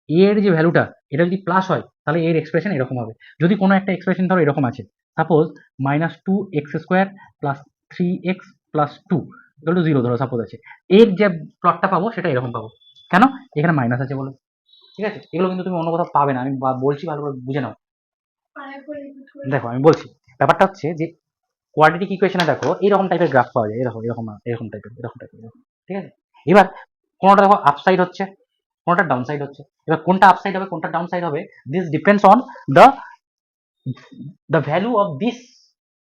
এর যে ভ্যালুটা এটা যদি প্লাস হয়, তাহলে এর এক্সপ্রেশন এরকম হবে। যদি কোনো একটা এক্সপ্রেশন ধরো এরকম আছে, suppose minus two X square plus three X plus two equal to zero ধরো সাপোজ আছে, এর যে প্লটটা পাবো সেটা এরকম পাবো। কেন? এখানে মাইনাস আছে বলো। ঠিক আছে, এগুলো কিন্তু তুমি অন্য কোথাও পাবে না, আমি বলছি ভালো করে বুঝে নাও। দেখো আমি বলছি, ব্যাপারটা হচ্ছে যে কোয়াড্রেটিক ইকুয়েশনে দেখো এরকম টাইপের গ্রাফ পাওয়া যায়, এরকম এরকম এরকম টাইপের, এরকম টাইপের, ঠিক আছে। এবার কোনোটা দেখো আপসাইড হচ্ছে, কোনোটা ডাউন সাইড হচ্ছে। এবার কোনটা আপসাইড হবে, কোনটা ডাউন সাইড হবে, this depends on the value of this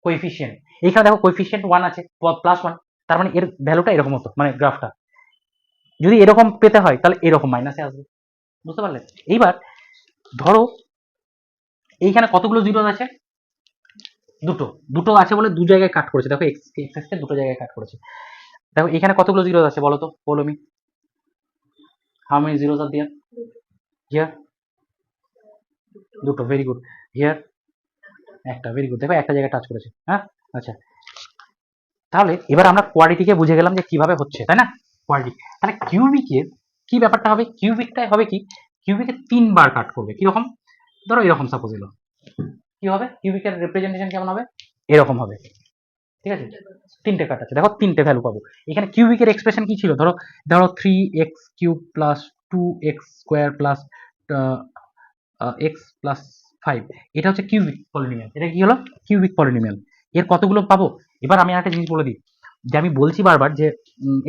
coefficient. এখানে দেখো কোএফিসিয়েন্ট ওয়ান আছে, প্লাস ওয়ান, তার মানে এর ভ্যালুটা এরকম হতো, মানে গ্রাফটা যদি এরকম পেতে হয় তাহলে এরকম মাইনাসে আসবে, বুঝতে পারলে? এইবার ধরো এইখানে কতগুলো জিরো আছে? দুটো দুটো আছে বলে দু জায়গায় কাট করেছে, দেখো এক্স কে দুটো জায়গায় কাট করেছে। দেখো এখানে কতগুলো জিরো আছে বলো তো, বলো me, how many zeros are there here? দুটো, ভেরি গুড। হিয়ার একটা, ভেরি গুড, দেখো একটা জায়গায় টাচ করেছে। হ্যাঁ, আচ্ছা, তাহলে এবার আমরা কোয়ালিটিকে বুঝে গেলাম যে কিভাবে হচ্ছে, তাই না? কোয়ালিটি, তাহলে কিউবিকের কি ব্যাপারটা হবে, কিউবিকটাই হবে কি, কিউবিকে 3 বার কাট করবে, কিরকম? ধরো এরকম সাপোজ এলো, কি হবে কিউবিকের রিপ্রেজেন্টেশন কেমন হবে, এরকম হবে, ঠিক আছে? 3টে কাট আছে, দেখো 3টে ভ্যালু পাবো। এখানে কিউবিকের এক্সপ্রেশন কি ছিল, ধরো ধরো 3x³ plus 2x² plus x+5, এটা হচ্ছে কিউবিক পলিনোমিয়াল। এটা কি হলো, কিউবিক পলিনোমিয়াল। এর কতগুলো পাবো? এবার আমি একটা জিনিস বলে দিই, যে আমি বলছি বারবার যে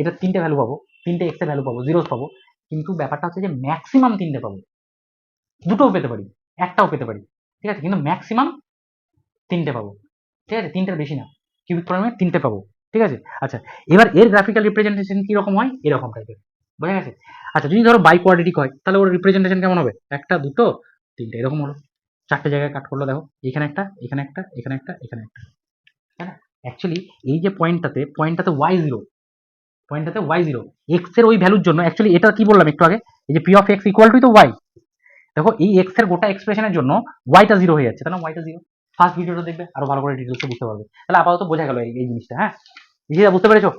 এটা 3টে ভ্যালু পাবো, 3টে এক্স এর ভ্যালু পাবো, জিরোস পাবো, কিন্তু ব্যাপারটা হচ্ছে যে ম্যাক্সিমাম 3টে পাবো, দুটোও পেতে পারি, একটাও পেতে পারি, ঠিক আছে, কিন্তু ম্যাক্সিমাম 3টে পাবো, ঠিক আছে, 3টের বেশি না, কিউবিক পলিনোমিয়াল 3টে পাবো, ঠিক আছে। আচ্ছা, এবার এর গ্রাফিক্যাল রিপ্রেজেন্টেশন কি রকম হয়, এরকম টাইপের, বোঝা গেছে? আচ্ছা, যদি ধরো বাই কোয়াড্রেটিক হয়, তাহলে ওর রিপ্রেজেন্টেশন কেমন হবে, একটা, দুটো, 3টে, এরকম হলো, 4টে জায়গায় কাট করলো, দেখো এখানে একটা, এখানে একটা, এখানে একটা, এখানে একটা, তাই না? অ্যাকচুয়ালি এই যে পয়েন্টটাতে y0, পয়েন্টটাতে y0, x এর ওই ভ্যালুর জন্য, অ্যাকচুয়ালি এটা কি বললাম একটু আগে, এই যে p of x equal to তো y, দেখো এই x এর গোটা এক্সপ্রেশনের জন্য yটা 0 হয়ে যাচ্ছে, তাই না? yটা 0, ফার্স্ট ভিডিওটা দেখবে, আরো ভালো করে ডিটেইলসে বুঝতে পারবে। তাহলে আপাতত বোঝা গেল এই জিনিসটা, হ্যাঁ, ইশিতা বুঝতে পেরেছো?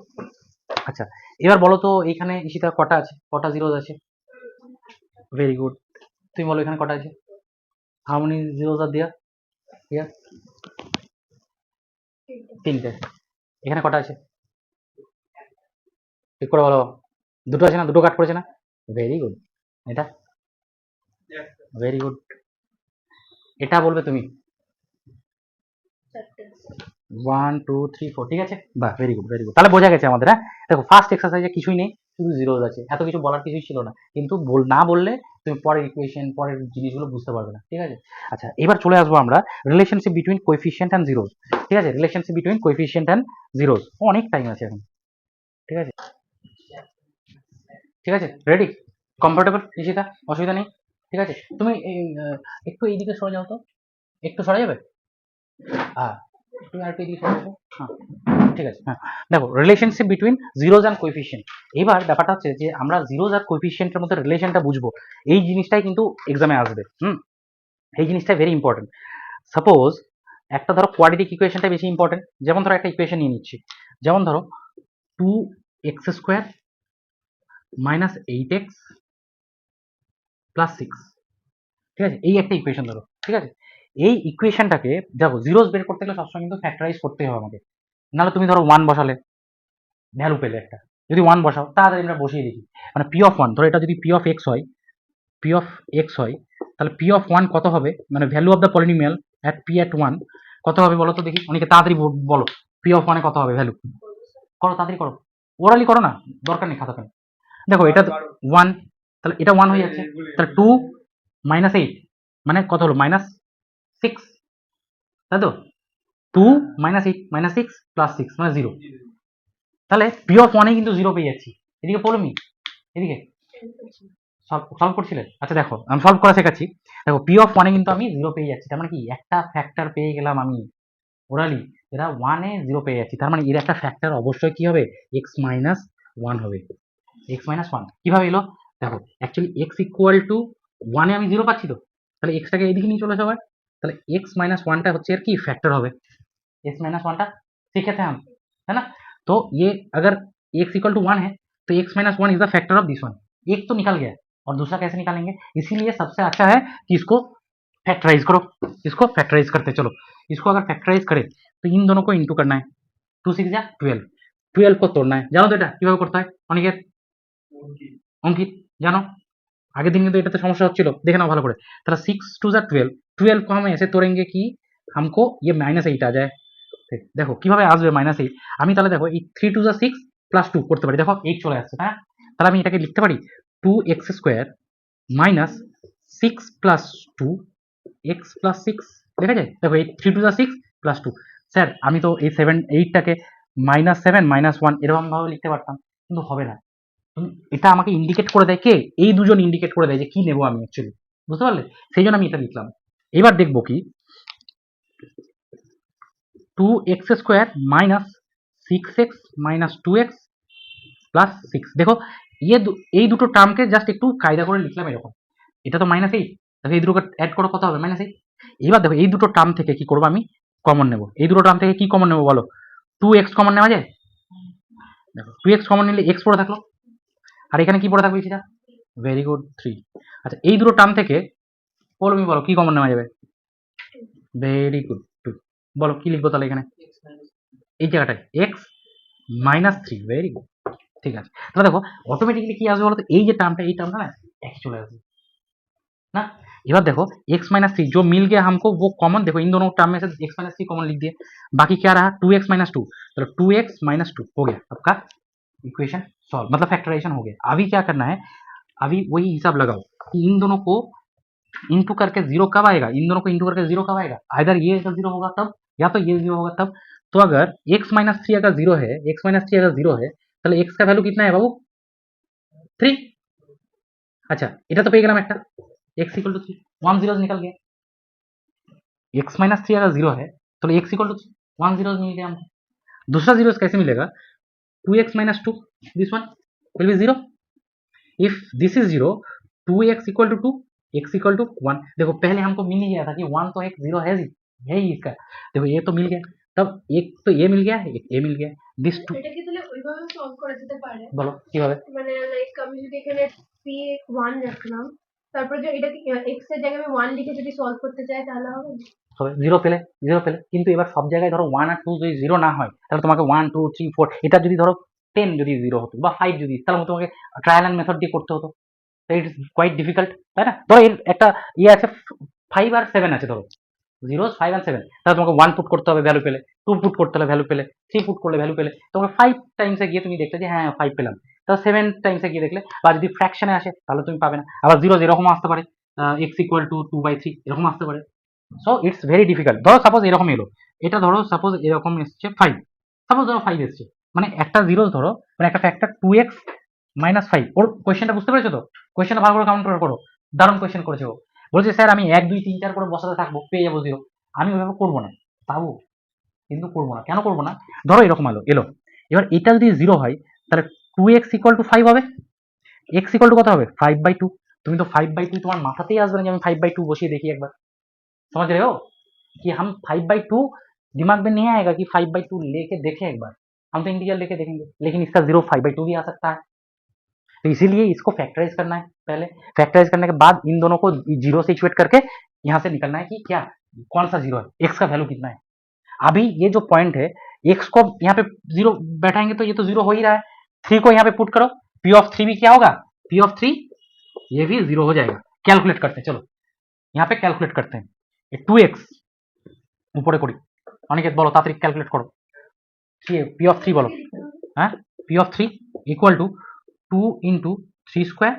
আচ্ছা, এবার বলো তো এখানে ইশিতা কটা আছে, কটা জিরোস আছে? ভেরি গুড, তুমি বলো এখানে কটা আছে, how many zeros are there here? 3টে। এখানে কটা আছে, ঠিক করে বলো, দুটো আছে না, দুটো কাট করেছে না? ভেরি গুড, এটা ভেরি গুড, এটা বলবে তুমি 1 2 3 4, ঠিক আছে, বাহ, ভেরি গুড, ভেরি গুড, তাহলে বোঝা গেছে আমাদের। হ্যাঁ, দেখো ফার্স্ট এক্সারসাইজে কিছুই নেই, শুধু জিরোস আছে, এত কিছু বলার কিছুই ছিল না, কিন্তু না বললে তুমি পরের ইকুয়েশন, পরের জিনিসগুলো বুঝতে পারবে না, ঠিক আছে। আচ্ছা, এবার চলে আসবো আমরা relationship between coefficient and zeros, ঠিক আছে, relationship between coefficient and zeros, অনেক টাইম আছে এখন, ঠিক আছে, ঠিক আছে, রেডি, কমফোর্টেবল নিশিতা, অসুবিধা নেই, ঠিক আছে। তুমি একটু এইদিকে সরে যাও তো, একটু সরে যাবে, হ্যাঁ, তুমি আরেকটু এদিকে সরে যাবে, হ্যাঁ, ঠিক আছে, হ্যাঁ। দেখো relationship between zeros and coefficient, এবার ব্যাপারটা হচ্ছে যে আমরা জিরোস আর কোএফিসিয়েন্টের মধ্যে রিলেশনটা বুঝবো, এই জিনিসটাই কিন্তু এক্সামে আসবে, এই জিনিসটা ভেরি ইম্পর্টেন্ট। সাপোজ একটা ধরো কোয়াড্রেটিক ইকুয়েশনটা বেশি ইম্পর্টেন্ট, যেমন ধরো একটা ইকুয়েশন নিয়ে নিচ্ছি, যেমন ধরো 2x² মাইনাস 8x প্লাস 6, ঠিক আছে, এই একটা ইকুয়েশন ধরো, ঠিক আছে। এই ইকুয়েশনটাকে দেখো জিরোস বের করতে গেলে সবসময় কিন্তু ফ্যাক্টরাইজ করতে হবে আমাকে, নাহলে তুমি ধরো 1 বসালে, ভ্যালু পেলে একটা, যদি 1 বসাও তাড়াতাড়ি আমরা বসিয়ে দেখি, মানে পি অফ 1, ধরো এটা যদি পি অফ এক্স হয়, পি অফ এক্স হয়, তাহলে পি অফ 1 কত হবে, মানে value of the polynomial at P at 1 কত হবে বলো তো দেখি, অনেকে তাড়াতাড়ি বলো, পি অফ 1 কত হবে ভ্যালু, করো তাড়াতাড়ি করো, ওরালি করো না, দরকার নেই খাতা পেন, দেখো এটা 1, তাহলে এটা 1 হয়ে যাচ্ছে, তাহলে 2 মাইনাস 8 মানে কত হলো, -6, তাই তো, 2 -8 -6 প্লাস 6 মানে 0, তাহলে পি অফ 1 কিন্তু 0 পেয়ে যাচ্ছি, এদিকে পড়মি, এদিকে সলভ করছিলে, আচ্ছা দেখো আমি সলভ করা শেখাচ্ছি, দেখো পি অফ 1 কিন্তু আমি 0 পেয়ে যাচ্ছি, তার মানে কি একটা ফ্যাক্টর পেয়ে গেলাম আমি ওরালি, এরা 1 এ 0 পেয়ে যাচ্ছি, তার মানে এর একটা ফ্যাক্টর অবশ্যই কি হবে, x মাইনাস 1 হবে, x মাইনাস 1 কিভাবে এলো, দেখো অ্যাকচুয়ালি x ইকুয়াল টু 1 এ আমি 0 পাচ্ছি তো, তাহলে x টাকে এইদিকে নিয়ে চলে যাবে, তাহলে x মাইনাস 1টা হচ্ছে এর কি ফ্যাক্টর হবে, x माइनस 1 टा सीखे थे हम, है ना? तो ये अगर x इक्वल टू 1 है तो x minus 1 is the factor of this one, एक तो निकल गया और दूसरा कैसे निकालेंगे, इसीलिए सबसे अच्छा है कि इसको फैक्टराइज करो, इसको फैक्टराइज करते चलो, इसको अगर फैक्टराइज करें तो इन दोनों को इंटू करना है, 2 6 जा 12, 12 को तोड़ना है, জানো তো এটা কিভাবে করতে হয় অনেকের, অঙ্কিত জানো, আগের দিন কিন্তু এটাতে সমস্যা হচ্ছিল, দেখে নাও ভালো করে, তাহলে 6 2 जा 12, 12 को हम ऐसे तोड़ेंगे कि हमको ये -8 आ जाए, দেখো কিভাবে আসবে -8, আমি তাহলে দেখো এই 3 2 যা 6 প্লাস 2 করতে পারি, দেখো 8 চলে আসছে, হ্যাঁ, তাহলে আমি এটাকে লিখতে পারি 2x² minus 6 plus 2 x plus 6, দেখা যায়, দেখো এই 3 2 যা 6 প্লাস 2, স্যার আমি তো এই 7 8টাকে -7 -1 এরকম ভাবে লিখতে পারতাম, কিন্তু হবে না, এটা আমাকে ইন্ডিকেট করে দেয় কে, এই দুজন ইন্ডিকেট করে দেয় যে কি নেবো আমি অ্যাকচুয়ালি, বুঝতে পারলে, সেই জন্য আমি এটা লিখলাম। এবার দেখবো কি 2x² minus 6x minus 2x plus 6। দেখো এই দুটো টার্মকে জাস্ট একটু কায়দা করে লিখলাম এরকম, এটা তো -8, দেখো এই দুটো অ্যাড করো কত হবে -8। এবার দেখো এই দুটো টার্ম থেকে কি করবো আমি কমন নেব, এই দুটো টার্ম থেকে কি কমন নেব বলো, 2x কমন নেওয়া যায়, দেখো 2x কমন নিলে x পড়ে থাকলো, আর এখানে কি পড়ে থাকবে সেটা, ভেরি গুড 3। আচ্ছা এই দুটো টার্ম থেকে বলো তুমি বলো কি কমন নেওয়া যাবে, ভেরি গুড 2। বলো কি লিখবো তাহলে এখানে, এই জায়গাটায় x মাইনাস 3, ভেরি গুড, ঠিক আছে। তাহলে দেখো অটোমেটিক্যালি কি আসবে বলতো, এই যে টার্মটা এই টার্মটা না একই চলে আসবে ना। एबार देखो x माइनस 3 जो मिल गया हमको वो कॉमन, देखो इन दोनों टर्म में से x माइनस 3 कॉमन लिख दिए, बाकी क्या रहा 2x माइनस 2, तो 2x माइनस 2 हो गया आपका इक्वेशन सॉल्व, मतलब फैक्टराइजेशन हो गया। अभी क्या करना है, अभी वही हिसाब लगाओ कि इन दोनों को इंटू करके जीरो कब आएगा, इन दोनों को इंटू करके जीरो कब आएगा, आइदर ये जीरो होगा तब या तो ये जीरो होगा तब। तो अगर x माइनस 3 अगर जीरो है, x माइनस 3 अगर जीरो है তাহলে x का वैल्यू कितना है बाबू 3। अच्छा এটা তো পেয়ে গেলাম একটা x इक्वल टू 3, 1 जीरो निकल गया, x माइनस 3 अगर जीरो है तो x इक्वल टू 3, 1 जीरो मिल गया हमको। दूसरा जीरो कैसे मिलेगा, 2x minus 2, this one will be zero, if this is zero 2x equal to 2, x equal to 1। देखो पहले हमको मिल ही गया था कि 1 तो एक जीरो है ही इसका, देखो ये तो मिल गया, तब एक तो ये मिल गया, एक ये মিল গিয়া, দিস টু এটা কি তাহলে ওইভাবে সলভ করা যেতে পারে, বলো কিভাবে, মানে লাইক আমি যদি এখানে p1 রাখলাম, তারপর যে এটা x এর জায়গায় আমি 1 লিখে যদি সলভ করতে চাই তাহলে হবে হবে জিরো পেলে, জিরো পেলে, কিন্তু এবার সব জায়গায় ধরো 1 আর 2 যদি জিরো না হয় তাহলে তোমাকে 1 2 3 4 এটা যদি ধরো 10 যদি জিরো হতো বা 5 যদি, তাহলে তোমাকে ট্রায়াল এন্ড মেথড দিয়ে করতে হতো, ইট ইজ কোয়াইট ডিফিকাল্ট, তাই না। ধরো এর একটা ইয়ে আছে 5 আর 7 আছে, ধরো জিরো 5 আর 7, তাহলে তোমাকে 1 পুট করতে হবে ভ্যালু পেলে, 2 পুট করতে হলে ভ্যালু পেলে, 3 পুট করলে ভ্যালু পেলে, তোমাকে 5 টাইমসে গিয়ে তুমি দেখলে যে হ্যাঁ 5 পেলাম, তাহলে 7 টাইমসে গিয়ে দেখলে, বা যদি ফ্র্যাকশনে আসে তাহলে তুমি পাবে না, আবার জিরো যেরকম আসতে পারে x ইকুয়াল টু 2/3 এরকম আসতে পারে। So it's very difficult. ধরো সাপোজ এরকম এলো, এটা ধরো সাপোজ এরকম এসছে 5, সাপোজ ধরো 5 এসছে, মানে একটা জিরো ধরো, মানে একটা ফ্যাক্টর 2x মাইনাস 5, ওর কোয়েশ্চেনটা বুঝতে পেরেছো তো, কোয়েশ্চেনটা ভালো করে কাউন্ট করো, দারুণ কোয়েশ্চেন করেছে ও, বলছে স্যার আমি 1 2 3 4 করে বসাতে থাকবো পেয়ে যাবো জিরো, আমি ওইভাবে করবো না, তাও কিন্তু করবো না, কেন করবো না, ধরো এরকম এলো, এবার এটা যদি জিরো হয় তাহলে 2x ইকুয়াল টু 5 হবে, x ইকুয়াল টু কত হবে 5/2, তুমি তো 5/2 তোমার মাথাতেই আসবে না যে আমি 5/2 বসিয়ে দেখি একবার, समझ रहे हो कि हम 5/2 दिमाग में नहीं आएगा कि 5/2 लेके देखें एक बार, हम तो इंटीजर लेके देखेंगे, लेकिन इसका जीरो 5/2 भी आ सकता है, तो इसीलिए इसको फैक्टराइज करना है पहले, फैक्टराइज करने के बाद इन दोनों को जीरो से इक्वेट करके यहाँ से निकलना है कि क्या कौन सा जीरो है, एक्स का वैल्यू कितना है। अभी ये जो पॉइंट है एक्स को यहाँ पे जीरो बैठाएंगे तो ये तो जीरो हो ही रहा है, 3 को यहाँ पे पुट करो, पी ऑफ 3 भी क्या होगा, पी ऑफ 3 ये भी जीरो हो जाएगा। कैलकुलेट करते हैं, चलो यहाँ पे कैलकुलेट करते हैं, 2x উপরে করি, অনিকেত বলো তাড়াতাড়ি ক্যালকুলেট করো, পি অফ 3 বলো, হ্যাঁ P of 3 equal to 2 into 3 square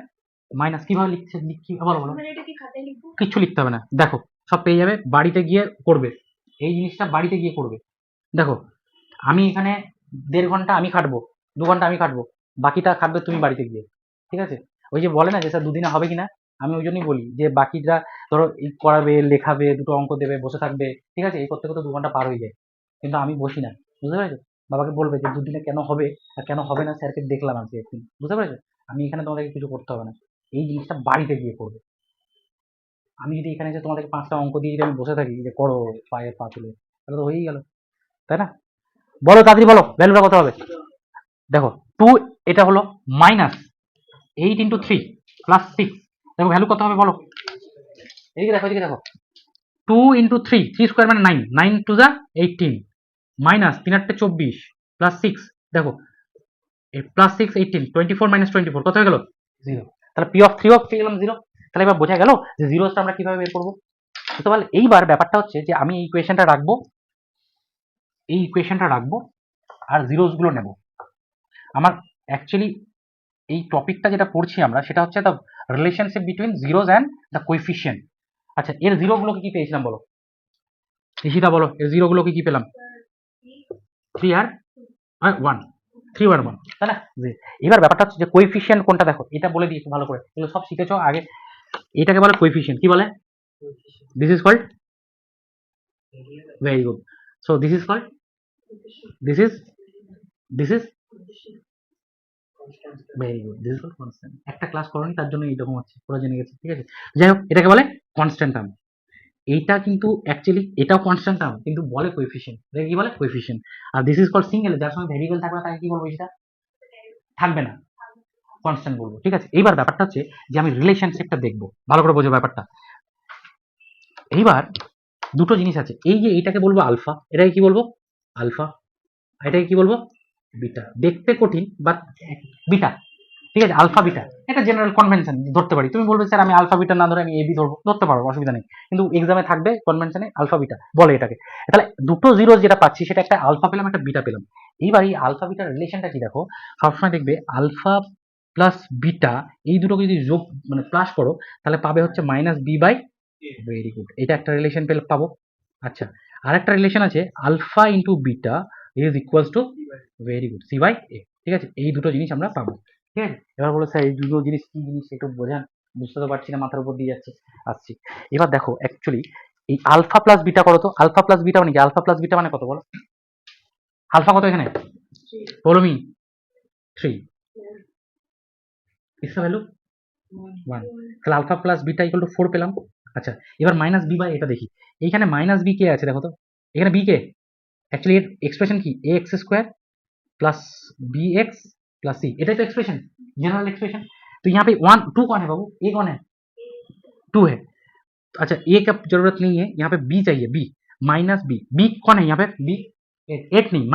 minus, কিভাবে লিখছি বলো বলো, মানে এটা কি খাতায় লিখবো, কিচ্ছু লিখতে হবে না, দেখো সব পেয়ে যাবে, বাড়িতে গিয়ে করবে, এই জিনিসটা বাড়িতে গিয়ে করবে। দেখো আমি এখানে 1.5 ঘন্টা আমি খাটবো, 2 ঘন্টা আমি খাটবো, বাকিটা খাটবে তুমি বাড়িতে গিয়ে, ঠিক আছে। ওই যে বলে না যে স্যার দুদিনে হবে কিনা, আমি ওই জন্যই বলি যে বাকিটা ধরো এই করাবে, লেখাবে, দুটো অঙ্ক দেবে, বসে থাকবে, ঠিক আছে, এই করতে করতে 2 ঘন্টা পার হয়ে যায়, কিন্তু আমি বসি না, বুঝতে পেরেছো। বাবাকে বলবে যে দুদিনে কেন হবে আর কেন হবে না, স্যারকে দেখলাম আজকে একদিন, বুঝতে পেরেছো। আমি এখানে তোমাদেরকে কিছু করতে হবে না, এই জিনিসটা বাড়িতে গিয়ে করবে। আমি যদি এখানে এসে তোমাদেরকে 5টা অঙ্ক দিয়ে যদি আমি বসে থাকি যে করো পায়ে পা তুলে, তাহলে তো হয়েই গেল, তাই না। বলো তাড়াতাড়ি বলো ভ্যালুটা কত হবে, দেখো 2 এটা হলো মাইনাস 8 ইন্টু 3 প্লাস 6, দেখো ভ্যালু কত হবে বলো, এদিকে দেখো 2 ইন্টু 3 স্কোয়ার মানে 9, 9 টু যা 18 মাইনাস 3 8 24 প্লাস 6, দেখো প্লাস 6 18 24 মাইনাস 24 কত হয়ে গেল জিরো, তাহলে পি অফ 3 পেয়ে গেলাম জিরো। তাহলে এবার বোঝা গেল যে জিরোসটা আমরা কিভাবে বের করবো। বুঝতে পারলে, এইবার ব্যাপারটা হচ্ছে যে আমি এই ইকুয়েশনটা রাখবো, এই ইকুয়েশনটা রাখবো আর জিরোস গুলো নেব। আমার অ্যাকচুয়ালি এই টপিকটা যেটা পড়ছি আমরা সেটা হচ্ছে the relationship between zeros and the coefficient. আচ্ছা এর জিরো গুলোকে কি পেয়েছিলাম বলো, ঈশিতা বলো এর জিরো গুলোকে কি পেলাম, 3 আর 1, 3 আর 1, তাই না। এবার ব্যাপারটা হচ্ছে যে কোএফিসিয়েন্ট কোনটা, দেখো এটা বলে দিয়েছি ভালো করে, এগুলো সব শিখেছো আগে, এটাকে বলে কোএফিসিয়েন্ট, কি বলে, this is called, very good. So this is called, this is very good, this is called constant. একটা ক্লাস করনি তার জন্য এইরকম হচ্ছে, পুরো জেনে গেছে, ঠিক আছে। যাই হোক, এটাকে বলে কনস্ট্যান্ট টার্ম। এইটা কিন্তু অ্যাকচুয়ালি এটাও কনস্ট্যান্ট টার্ম, কিন্তু বলে কোএফিসিয়েন্ট। এটাকে কি বলে? কোএফিসিয়েন্ট। আর দিস ইজ কল্ড সিঙ্গেল, যার সঙ্গে ভেরিয়েবল থাকবে তাকে কি বলবো? সেটা থাকবে না, কনস্ট্যান্ট বলবো, ঠিক আছে। এইবার ব্যাপারটা হচ্ছে যে আমি রিলেশনশিপটা দেখবো, ভালো করে বোঝো ব্যাপারটা। এইবার দুটো জিনিস আছে, এই যে এটাকে বলবো আলফা, এটাকে কি বলবো? আলফা। এটাকে কি বলবো? বিটা। দেখতে কঠিন বাট বিটা, ঠিক আছে। আলফা বিটা এটা জেনারেল কনভেনশন ধরতে পারি। তুমি বলবে স্যার আমি আলফা বিটা না ধরে আমি এবি ধরবো, ধরতে পারবো, অসুবিধা নেই। কিন্তু এক্সামে থাকবে কনভেনশনে আলফা বিটা বলে এটাকে। তাহলে দুটো জিরো যেটা পাচ্ছি সেটা একটা আলফা পেলাম, একটা বিটা পেলাম। এইবার এই আলফা বিটার রিলেশনটা কি দেখো, সবসময় দেখবে আলফা প্লাস বিটা এই দুটোকে যদি যোগ মানে প্লাস করো তাহলে পাবে হচ্ছে minus B by. Very good, এটা একটা রিলেশন পাবো। আচ্ছা, আর একটা রিলেশন আছে alpha into beta is equals to, very good, C by A, ঠিক আছে। এই দুটো জিনিস আমরা পাবো, ঠিক আছে। এবার বলো স্যার এই দুটো জিনিস কি জিনিস একটু বোঝান, বুঝতে তো পারছি না, মাথার উপর দিয়ে যাচ্ছে, আসছি। এবার দেখো অ্যাকচুয়ালি এই আলফা প্লাস বিটা করো তো, আলফা প্লাস বিটা মানে কি? আলফা প্লাস বিটা মানে কত বলো? আলফা কত এখানে? বলো মি 3, ইস ভ্যালু 1, তাহলে alpha plus beta equal to 4 পেলাম। আচ্ছা, এবার মাইনাস বি বাই এটা দেখি, এইখানে মাইনাস বি কে আছে দেখো তো, এখানে বি কে, एक्चुअली এর এক্সপ্রেশন কি? A X square plus B X plus C, एटा तो एक्सप्रेशन, जनरल एक्सप्रेशन। तो यहाँ पे 1 2 कौन है बाबू? ए कौन है? 2 है। अच्छा, ए का जरूरत नहीं है, यहाँ पे बी चाहिए, बी माइनस बी। बी कौन है यहाँ पे? बी 8 नहीं,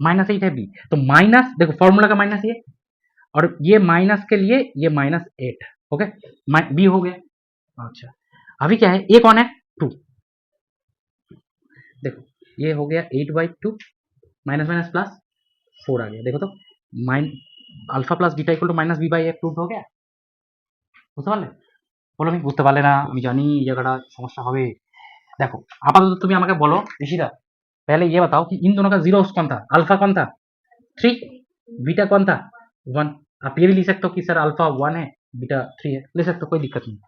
माइनस 8 है बी। तो माइनस देखो फॉर्मूला का माइनस ये, और ये माइनस के लिए ये माइनस 8, ओके, बी हो गया। अच्छा, अभी क्या है? ए कौन है? 2। देखो ये हो गया 8/2, माइनस माइनस प्लस 4 आ गया। देखो तो माइन alpha plus beta equal to minus B by A prove হয়ে গেছে, বুঝতে পারলে? বলো আমি বুঝতে পারলে না, আমি জানি এই জায়গাটা সমস্যা হবে। देखो आपातत তুমি আমাকে বলো ऋषिदा, पहले ये बताओ कि इन दोनों का जीरो कौन था? अल्फा कौन था? 3, बीटा कौन था? 1। आप ये भी लिख सकते हो कि सर अल्फा 1 है, बीटा 3 है, ले सकते हो, कोई दिक्कत नहीं।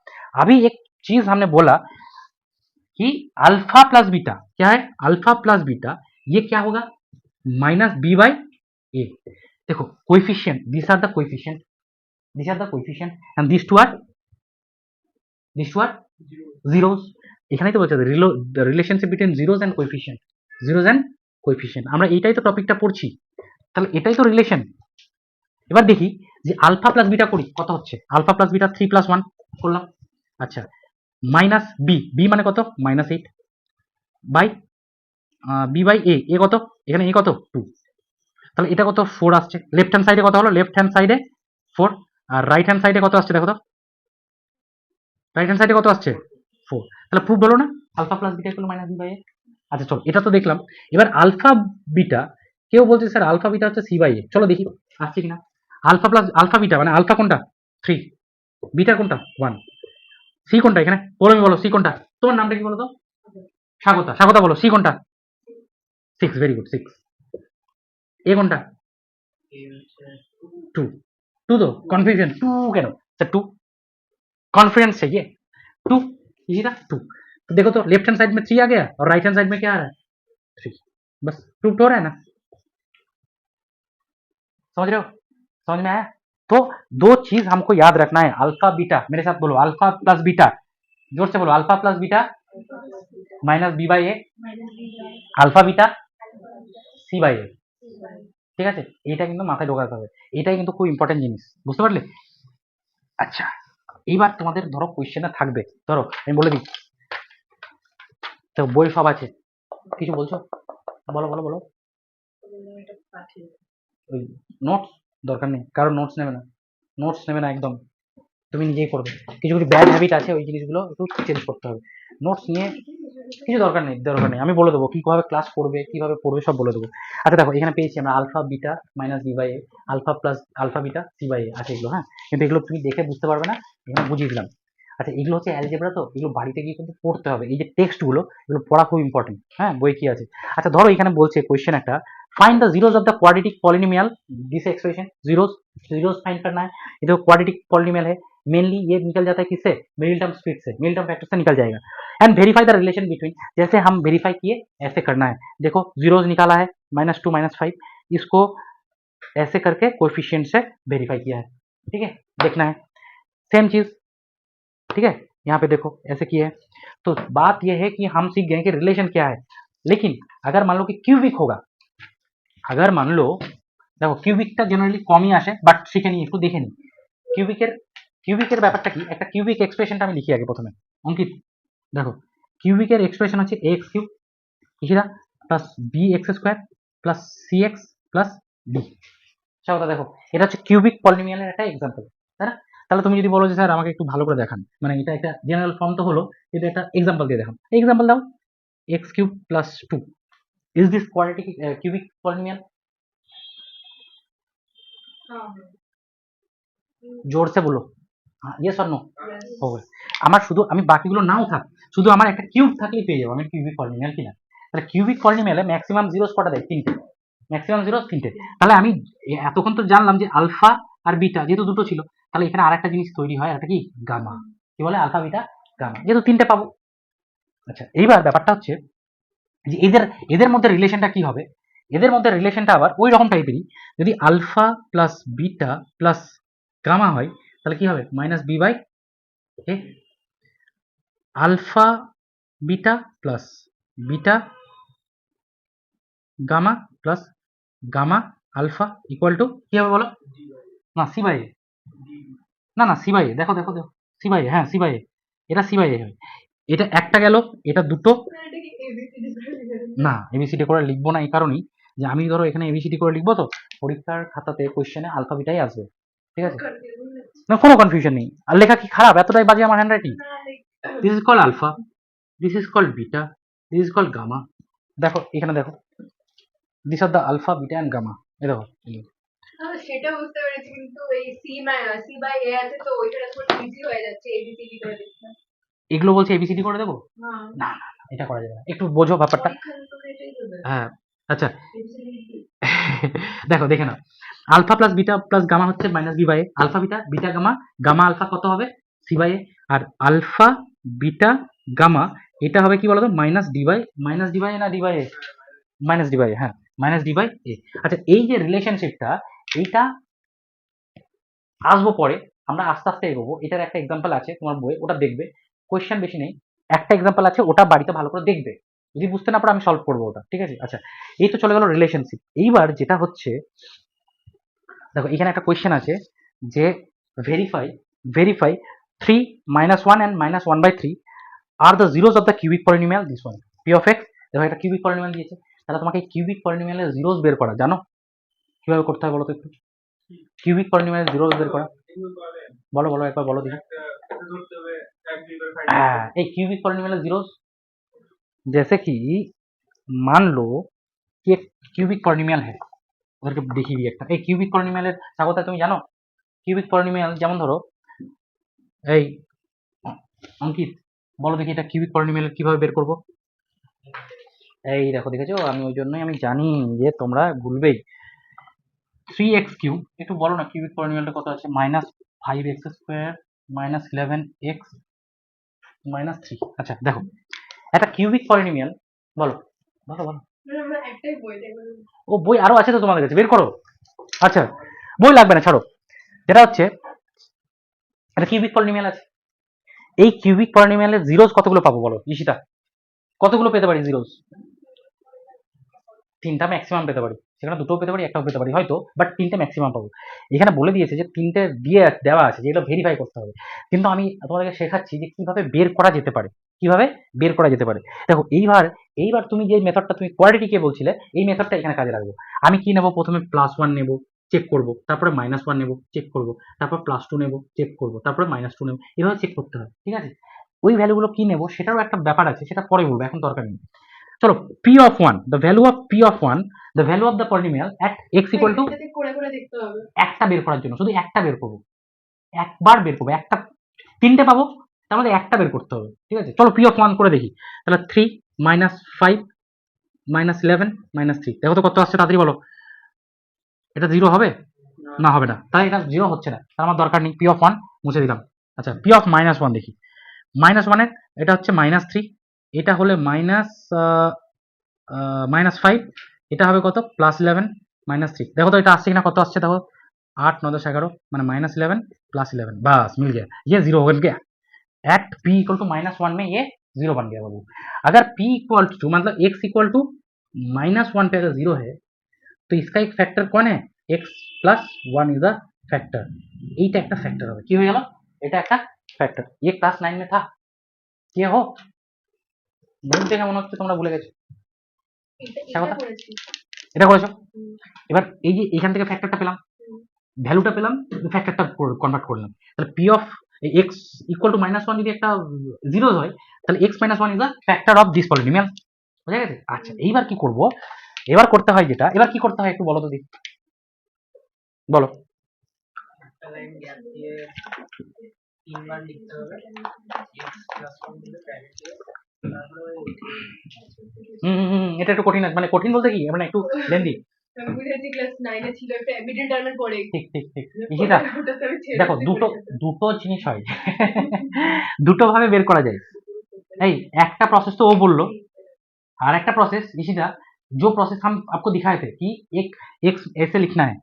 अभी एक चीज हमने बोला कि अल्फा प्लस बीटा क्या है? अल्फा प्लस बीटा ये क्या होगा? Minus B by A. देखो coefficient, this are the coefficient, these are the coefficient and these two are zeros। এখানেই তো বলছে the relationship between zeros and coefficient আমরা এইটাই তো টপিকটা পড়ছি, তাহলে এটাই তো রিলেশন। এবার দেখি যে আলফা প্লাস বিটা করি কত হচ্ছে। আলফা প্লাস বিটা 3 + 1 করলাম। আচ্ছা, মাইনাস বি, বি মানে কত? -8 বাই বি বাই এ, এ কত? এখানে এ কত? 2, তাহলে এটা কত? 4 আসছে। লেফট হ্যান্ড সাইডে কত হলো? লেফট হ্যান্ড সাইডে 4, আর রাইট হ্যান্ড সাইডে কত আসছে দেখো তো? রাইট হ্যান্ড সাইডে কত আসছে? 4। তাহলে প্রুভ হলো না alpha plus beta equal minus B by A. আচ্ছা চলো, এটা তো দেখলাম। এবার আলফা বিটা, কেউ বলছে স্যার আলফা বিটা হচ্ছে সি বাই এ, চলো দেখি আসছে কিনা। আলফা প্লাস আলফা বিটা মানে আলফা কোনটা? 3, বিটা কোনটা? 1, সি কোনটা এখানে? বলো, আমি বলো সি কোনটা? তোমার নামটা কি বলো তো? স্বাগতা, স্বাগতা বলো সি কোনটা? 6, ভেরি গুড, 6। এ কোনটা? 2, 2 तो कन्फ्यूजन 2 কেন सर? 2 कॉन्फिडेंस चाहिए, 2 इजी था 2। तो देखो तो लेफ्ट हैंड साइड में 3 आ गया और राइट हैंड साइड में क्या आ रहा है? 3, बस प्रूफ हो रहा है ना? समझ रहे हो? समझ में आया? तो दो चीज हमको याद रखना है, अल्फा बीटा, मेरे साथ बोलो अल्फा प्लस बीटा, जोर से बोलो alpha plus beta minus B by A, alpha beta C by A, ঠিক আছে। এইটা কিন্তু মাথায় ঢোকাতে হবে, এটাই কিন্তু খুব ইম্পর্টেন্ট জিনিস, বুঝতে পারলে? আচ্ছা, এইবার তোমাদের ধরো কোয়েশ্চেনে থাকবে, ধরো আমি বলে দিই, তো বই সব আছে, কিছু বলছো? বলো বলো বলো। ওই নোটস দরকার নেই, কারো নোটস নেবে না, নোটস নেবে না একদম, তুমি নিজেই করবে। কিছু কিছু ব্যাড হ্যাবিট আছে, ওই জিনিসগুলো একটু চেঞ্জ করতে হবে। নোটস নিয়ে কিছু দরকার নেই, দরকার নেই, আমি বলে দেবো কিভাবে ক্লাস করবে, কিভাবে পড়বে, সব বলে দেবো। আচ্ছা দেখো এখানে পেয়েছি আমরা alpha beta minus B by A, alpha plus alpha beta C by A আছে এগুলো, হ্যাঁ। কিন্তু এগুলো তুমি দেখে বুঝতে পারবে না, এখানে বুঝিয়ে দিলাম। আচ্ছা, এগুলো হচ্ছে অ্যালজেব্রা, তো এগুলো বাড়িতে গিয়ে কিন্তু পড়তে হবে। এই যে টেক্সটগুলো, এগুলো পড়া খুব ইম্পর্টেন্ট, হ্যাঁ, বই কি আছে। আচ্ছা ধরো এখানে বলছে কোয়েশ্চেন একটা, find the zeros of the quadratic polynomial, this expression zeros, zeros find करना है। ये जो क्वाड्रेटिक पॉलिनोमियल है मेनली ये निकल जाता है किससे? मिडिल टर्म स्पीड से, मिडिल टर्म फैक्टर से निकल जाएगा। And verify the relation between, जैसे हम वेरीफाई किए ऐसे करना है, देखो जीरोज निकाला है -2 -5, इसको ऐसे करके कोएफिशिएंट से वेरीफाई किया है, ठीक है, देखना है सेम चीज, ठीक है, यहाँ पे देखो ऐसे किए है। तो बात यह है कि हम सीख गए कि रिलेशन क्या है, लेकिन अगर मान लो कि কিউবিক होगा, अगर मान लो দেখো কিউবিকটা জেনারেলি কমই আসে, বাট শিখে নিই, একটু দেখে নিই কিউবিকের ব্যাপারটা কি। একটা কিউবিক এক্সপ্রেশনটা আমি লিখি আগে প্রথমে, অঙ্কিত দেখো কিউবিকের এক্সপ্রেশন হচ্ছে ax কিউব লিখিরা plus bx square plus cx plus d। কথা দেখো এটা হচ্ছে কিউবিক পলিনোমিয়ালের একটা এক্সাম্পল, তাই না? তাহলে তুমি যদি বলো যে স্যার আমাকে একটু ভালো করে দেখান, মানে এটা একটা জেনারেল ফর্ম তো হলো, কিন্তু একটা এক্সাম্পল দিয়ে দেখান, এক্সাম্পল দাও x cube plus 2, is this quadratic cubic polynomial? जोर से बोलो ইয়েস অর নো। ওকে, আমার শুধু আমি বাকিগুলো নাও থাক, শুধু আমার একটা কিউব থাকলেই পেয়ে যাবো আমি কিউবিক পলিনোমিয়াল কিনা। তাহলে কিউবিক পলিনোমিয়ালে ম্যাক্সিমাম জিরোস কটা দেয়? 3টে, ম্যাক্সিমাম জিরোস 3টে। তাহলে আমি এতক্ষণ তো জানলাম যে আলফা আর বিটা যেহেতু দুটো ছিল, তাহলে এখানে আরেকটা জিনিস তৈরি হয়, একটা কি গামা, কি বলে আলফা বিটা গামা, যেহেতু 3টে পাবো। আচ্ছা এইবার ব্যাপারটা হচ্ছে যে এদের এদের মধ্যে রিলেশনটা কি হবে, এদের মধ্যে রিলেশনটা আবার ওই রকম টাইপেরই, যদি alpha plus beta plus gamma হয় তাহলে কি হবে minus B by A, alpha beta plus beta gamma plus gamma alpha equal to কি হবে বলো? না সি বাই এ, না না সি বাই এ, দেখো দেখো দেখো সি বাই এ, হ্যাঁ সি বাই এ, এটা সি বাই এ হয়, এটা একটা গেল, এটা দুটো। না এবিসিডি করে লিখবো না এই কারণেই যে আমি ধরো এখানে এবিসিডি করে লিখবো, তো পরীক্ষার খাতাতে কোশ্চেনে আলফা বিটাই আসবে, ঠিক আছে, না কোনো কনফিউশন নেই। আর লেখা কি খারাপ? এতটাই বাজে আমার handwriting? This is called alpha, this is called beta, this is called gamma. দেখো এখানে দেখো, this are the alpha beta and gamma, এই দেখো সেটা বুঝতে পেরেছি, কিন্তু এই সি বাই এ আছে তো ওইটা আসলে ইজি হয়ে যাচ্ছে এবিসিডি করে দেখতে। এগুলো বলছে এবিসিডি করে দেবো? না না না, এটা করা যাবে না, একটু বোঝো ব্যাপারটা। হ্যাঁ আচ্ছা দেখো দেখে নাও, alpha plus beta plus gamma হচ্ছে minus B by A, alpha beta beta gamma, gamma alpha কত হবে সি বাই এ, আর আলফা বিটা গামা এটা হবে কি বলতো minus D by A, no D by A, minus D by A, হ্যাঁ minus D by A. আচ্ছা এই যে রিলেশনশিপটা, এইটা আসবো পরে, আমরা আস্তে আস্তে এগোবো। এটার একটা এক্সাম্পল আছে তোমার বইয়ে, ওটা দেখবে, কোয়েশ্চেন বেশি নেই, একটা এক্সাম্পল আছে, ওটা বাড়িতে ভালো করে দেখবে, যদি বুঝতে না পারো আমি সলভ করবো ওটা, ঠিক আছে। আচ্ছা এই তো চলে গেল রিলেশনশিপ। এইবার যেটা হচ্ছে দেখো এখানে একটা কোয়েশ্চেন আছে যে verify 3 -1 and -1/3 are the zeros of the cubic polynomial this one P of x. দেখো একটা কিউবিক পলিনোমিয়াল দিয়েছে, তাহলে তোমাকে কিউবিক পলিনোমিয়ালের জিরোস বের করা জানো কিভাবে করতে হয় বলো তো একটু? কিউবিক পলিনোমিয়ালের জিরোস বের করা বলো বলো একবার বলো দেখি। हाँ ये क्यूबिक पॉलिनोमियल जीरोस, जैसे कि मान लो कि एक क्यूबिक पॉलिनोमियल है, ওদেরকে দেখি দিই একটা, এই কিউবিক পলিনোমিয়ালের স্বাগতা তুমি জানো? কিউবিক পলিনোমিয়াল যেমন ধরো এই অঙ্কিত বলো দেখি এটা কিউবিক পলিনোমিয়াল কিভাবে বের করব? এই দেখো দেখেছো, আমি ওই জন্যই আমি জানি যে তোমরা ভুলবেই। 3x কিউব, একটু বলো না কিউবিক পলিনোমিয়ালটা কত আছে? -5x square -11x -3। আচ্ছা দেখো একটা কিউবিক পলিনোমিয়াল, বলো বলো বলো। ও বই আরো আছে তো তোমাদের কাছে, বের করো। আচ্ছা বই লাগবে না, ছাড়ো। যেটা হচ্ছে একটা কিউবিক পলিনোমিয়াল আছে, এই কিউবিক পলিনোমিয়ালের জিরোস কতগুলো পাবো বলো ঈশিতা? কতগুলো পেতে পারি জিরোস? 3টা ম্যাক্সিমাম পেতে পারি, সেখানে দুটোও পেতে পারি, একটাও পেতে পারি হয়তো, বাট 3টে ম্যাক্সিমাম পাবো। এখানে বলে দিয়েছে যে 3টে দিয়ে দেওয়া আছে, যেগুলো ভেরিফাই করতে হবে, কিন্তু আমি তোমাদেরকে শেখাচ্ছি যে কিভাবে বের করা যেতে পারে, কিভাবে বের করা যেতে পারে। দেখো এইবার তুমি যে মেথডটা তুমি কোয়াড্রেটিকে বলছিলে, এই মেথডটা এখানে কাজে লাগবে। আমি কি নেব? প্রথমে +1 নেব, চেক করব, তারপরে -1 নেব, চেক করব, তারপর +2 নেব, চেক করব, তারপরে -2 নেব, এভাবে চেক করতে হয়, ঠিক আছে। ওই ভ্যালুগুলো কি নেব সেটারও একটা ব্যাপার আছে, সেটা পরে বলবো, এখন দরকার নেই। চলো p of 1, the value of p of 1, the value of the polynomial at x equal to, একটা বের করার জন্য শুধু একটা বের করব, একবার বের করব, একটা 3টে পাবো, তার মধ্যে একটা বের করতে হবে, ঠিক আছে। চলো p of 1 করে দেখি, তাহলে 3 -5 -11 -3, দেখো তো কত আসছে, তাড়াতাড়ি বলো। এটা 0 হবে? না হবে না, তাই এটা 0 হচ্ছে না, তার আমার দরকার নেই, p of 1 মুছে দিলাম। আচ্ছা p of -1 দেখি, -1 এটা হচ্ছে -3, এটা হলে -5, এটা হবে কত +11 -3। দেখো তো এটা আসছে কিনা, কত আসছে দেখো, 8 9 10 11 মানে -11 +11, बस मिल गया, ये 0 बन गया। एट p इक्वल टू -1 में ये 0 बन गया बाबू। अगर p इक्वल टू मतलब x इक्वल टू -1 पे अगर 0 है तो इसका एक फैक्टर कौन है, x plus 1 is a factor, এইটা একটা ফ্যাক্টর হবে, কি হয়ে গেল, এটা একটা ফ্যাক্টর। ये ক্লাস 9 में था, কে হো, মুখ দেখে মনে হচ্ছে তোমরা ভুলে গেছো। এটা আচ্ছা এটা কথা, করেছি। এটা করেছো। হুম, এবার এই যে এখান থেকে ফ্যাক্টরটা পেলাম, হুম। ভ্যালুটা পেলাম, ফ্যাক্টরটা কনভার্ট করলাম, তাহলে P of x equal two -1 যদি একটা জিরো হয়, তাহলে x -1 is a factor of this polynomial, বুঝা গেছে। আচ্ছা এইবার কি করব, এবার করতে হয় যেটা, এবার কি করতে হয় একটু বলো তো দেখি, বলো। একটা লাইন গ্যাপ দিয়ে তিনবার লিখতে হবে x প্লাস 1 দিলে ব্র্যাকেট দিয়ে তারপরে এটা একটু কঠিন আছে, মানে কঠিন বলতে কি মানে একটু লেন্দি। আমি বুঝেছি ক্লাস 9 এ ছিল একটা মিডল টার্মের পরে। ঠিক ঠিক ঠিক ইশিতা, ওটাতে আমি ছেড়ে দেখো দিতে দুটো পারি না। দুটো জিনিস হয় দুটো ভাবে বের করা যায়। এই একটা প্রসেস তো ও বললো, আর একটা प्रोसेस इशिता, जो प्रोसेस हम आपको दिखाए थे कि एक ऐसे लिखना है,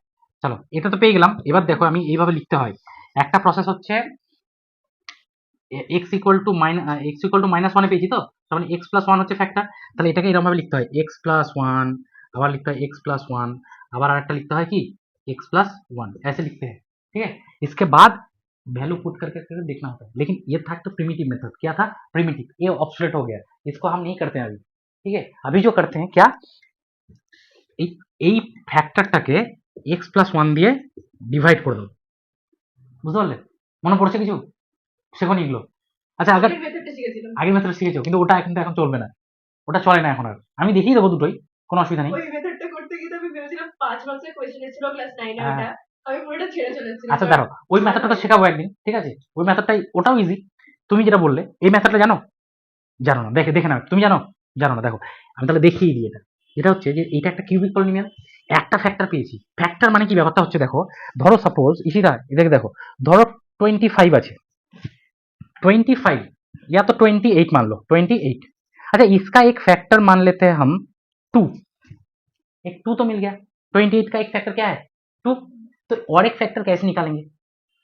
চলো এটা তো পেয়ে গেলাম। এবার দেখো আমি এইভাবে লিখতে হয়, একটা প্রসেস হচ্ছে x ইকুয়াল টু -1 পেয়েছি, তো তার মানে x প্লাস 1 হচ্ছে ফ্যাক্টর, তাহলে এটাকে এরকম ভাবে লিখতে হয় x প্লাস 1, আবার লিখতে হয় x প্লাस 1, আবার আরেকটা লিখতে হয় কি x प्लस 1, ऐसे लिखते हैं, ठीक है। इसके बाद वैल्यू पुट करके करके देखना होता है, लेकिन ये था तो प्रिमिटिव मेथड, क्या था प्रिमिटिव, ये ऑब्सोलेट हो गया, इसको हम नहीं करते हैं अभी, ठीक है। अभी जो करते हैं क्या, এই ফ্যাক্টরটাকে x প্লাস 1 দিয়ে ডিভাইড করে দাও, বুঝতে পারলে, মনে পড়ছে কিছু, শেখো এগুলো। আচ্ছা আগে আগের মেথডটা শিখেছিলাম। আগের মেথড শিখেছো, কিন্তু ওটা কিন্তু এখন চলবে না, ওটা চলে না এখন আর, আমি দেখিয়ে দেবো দুটোই, কোনো অসুবিধা নেই। ওই মেথডটা করতে গিয়ে তো আমি ভেবেছিলাম 5 মার্কসের কোয়েশ্চেন এসেছিল ক্লাস 9 এ হ্যাঁ, ওটা। আমি পুরোটা ছেড়ে চলে এসেছিলাম। আচ্ছা দেখো ওই মেথডটা তো শেখাবো একদিন, ঠিক আছে, ওই মেথডটাই ওটাও ইজি। তুমি যেটা বললে এই মেথডটা জানো, জানো না, দেখে দেখে নাও, তুমি জানো, জানো না, দেখো আমি তাহলে দেখিয়ে দিই। এটা এটা হচ্ছে যে এটা একটা কিউবিক পলিনোমিয়াল, একটা ফ্যাক্টর পেয়েছি, ফ্যাক্টর মানে কি ব্যাপারটা হচ্ছে দেখো, ধরো সাপোজ ইশিতা এটাকে দেখো, ধরো 25 আছে, 25 या तो 28 मान लो, 28। अच्छा इसका एक फैक्टर मान लेते हैं हम 2, एक 2 तो मिल गया, 28 का एक फैक्टर क्या है 2, तो और एक फैक्टर कैसे निकालेंगे,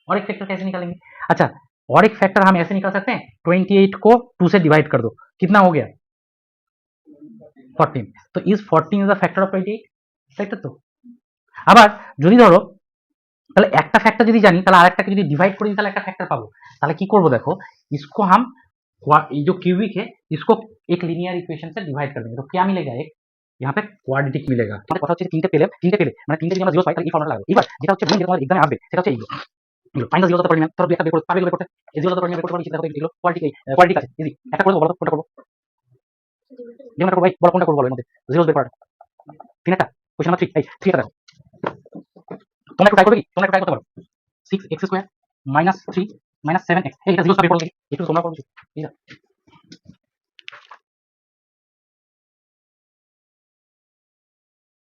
और एक फैक्टर कैसे निकालेंगे, अच्छा और एक फैक्टर हम ऐसे निकाल सकते हैं, 28 को 2 से डिवाइड कर दो, कितना हो गया 14, तो is 14 is the factor of 28, factor তো। আবার যদি ধরো তাহলে একটা ফ্যাক্টর যদি জানি, তাহলে আরেকটাকে যদি डिवाइड করে দিই তাহলে একটা ফ্যাক্টর পাবো, তাহলে কি করব দেখো, इसको हम ये जो क्यूबिक है इसको एक लीनियर इक्वेशन से डिवाइड कर देंगे, तो क्या मिलेगा, एक यहाँ पे কোয়াড্রেটিক মিলেগা। আমাদের কথা হচ্ছে যে তিনটে পেলে মানে তিনটে যদি আমরা জিরো পাই তাহলে এই ফর্মুলা লাগবে। এবার যেটা হচ্ছে মেইন, যেটা তোমাদের এক্সামে আসবে সেটা হচ্ছে এইগুলো, find the zero the polynomial, তোর দুই একটা বের করতে পারবে, বের করতে এই জিরো দা পলিনোমিয়াল বের করতে পারবি, দেখো এগুলো কোয়াড্রেটিক আছে, ইজি একটা করে দেবো, বলো তো কোনটা করবো, যেমন একটা ভাই বলো কোনটা করবো, বলো এর মধ্যে জিরো বের করাটা, তিনটা কোশ্চেন নাম্বার 3, এই 3 টা দেখো, তোমরা একটু ট্রাই করবে কি, তোমরা একটু ট্রাই করতে পারো, 6x স্কয়ার -3 -7x, এই এটা জিরো বের করো দেখি, একটু তোমরা করবে, ঠিক আছে।